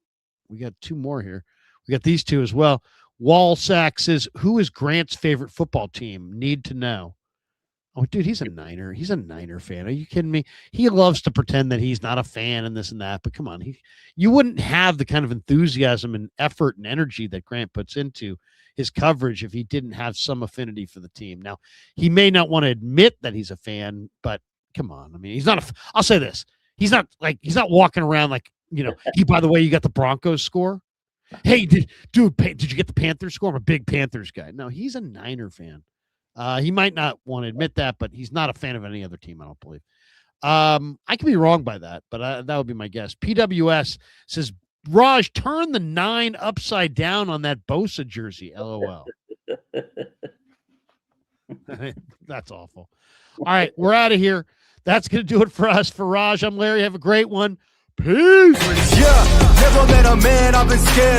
We got 2 more here. We got these 2 as well. Walsack says, who is Grant's favorite football team? Need to know. Oh, dude, he's a Niner. He's a Niner fan. Are you kidding me? He loves to pretend that he's not a fan and this and that. But come on, you wouldn't have the kind of enthusiasm and effort and energy that Grant puts into his coverage if he didn't have some affinity for the team. Now, he may not want to admit that he's a fan, but come on. He's not I'll say this. He's not walking around like, by the way, you got the Broncos score. Hey, did you get the Panthers score? I'm a big Panthers guy. No, he's a Niner fan. He might not want to admit that, but he's not a fan of any other team, I don't believe. I could be wrong by that, but that would be my guess. PWS says, Raj, turn the 9 upside down on that Bosa jersey. LOL. That's awful. All right, we're out of here. That's going to do it for us. For Raj, I'm Larry. Have a great one. Peace.
Yeah, never met a man I've been scared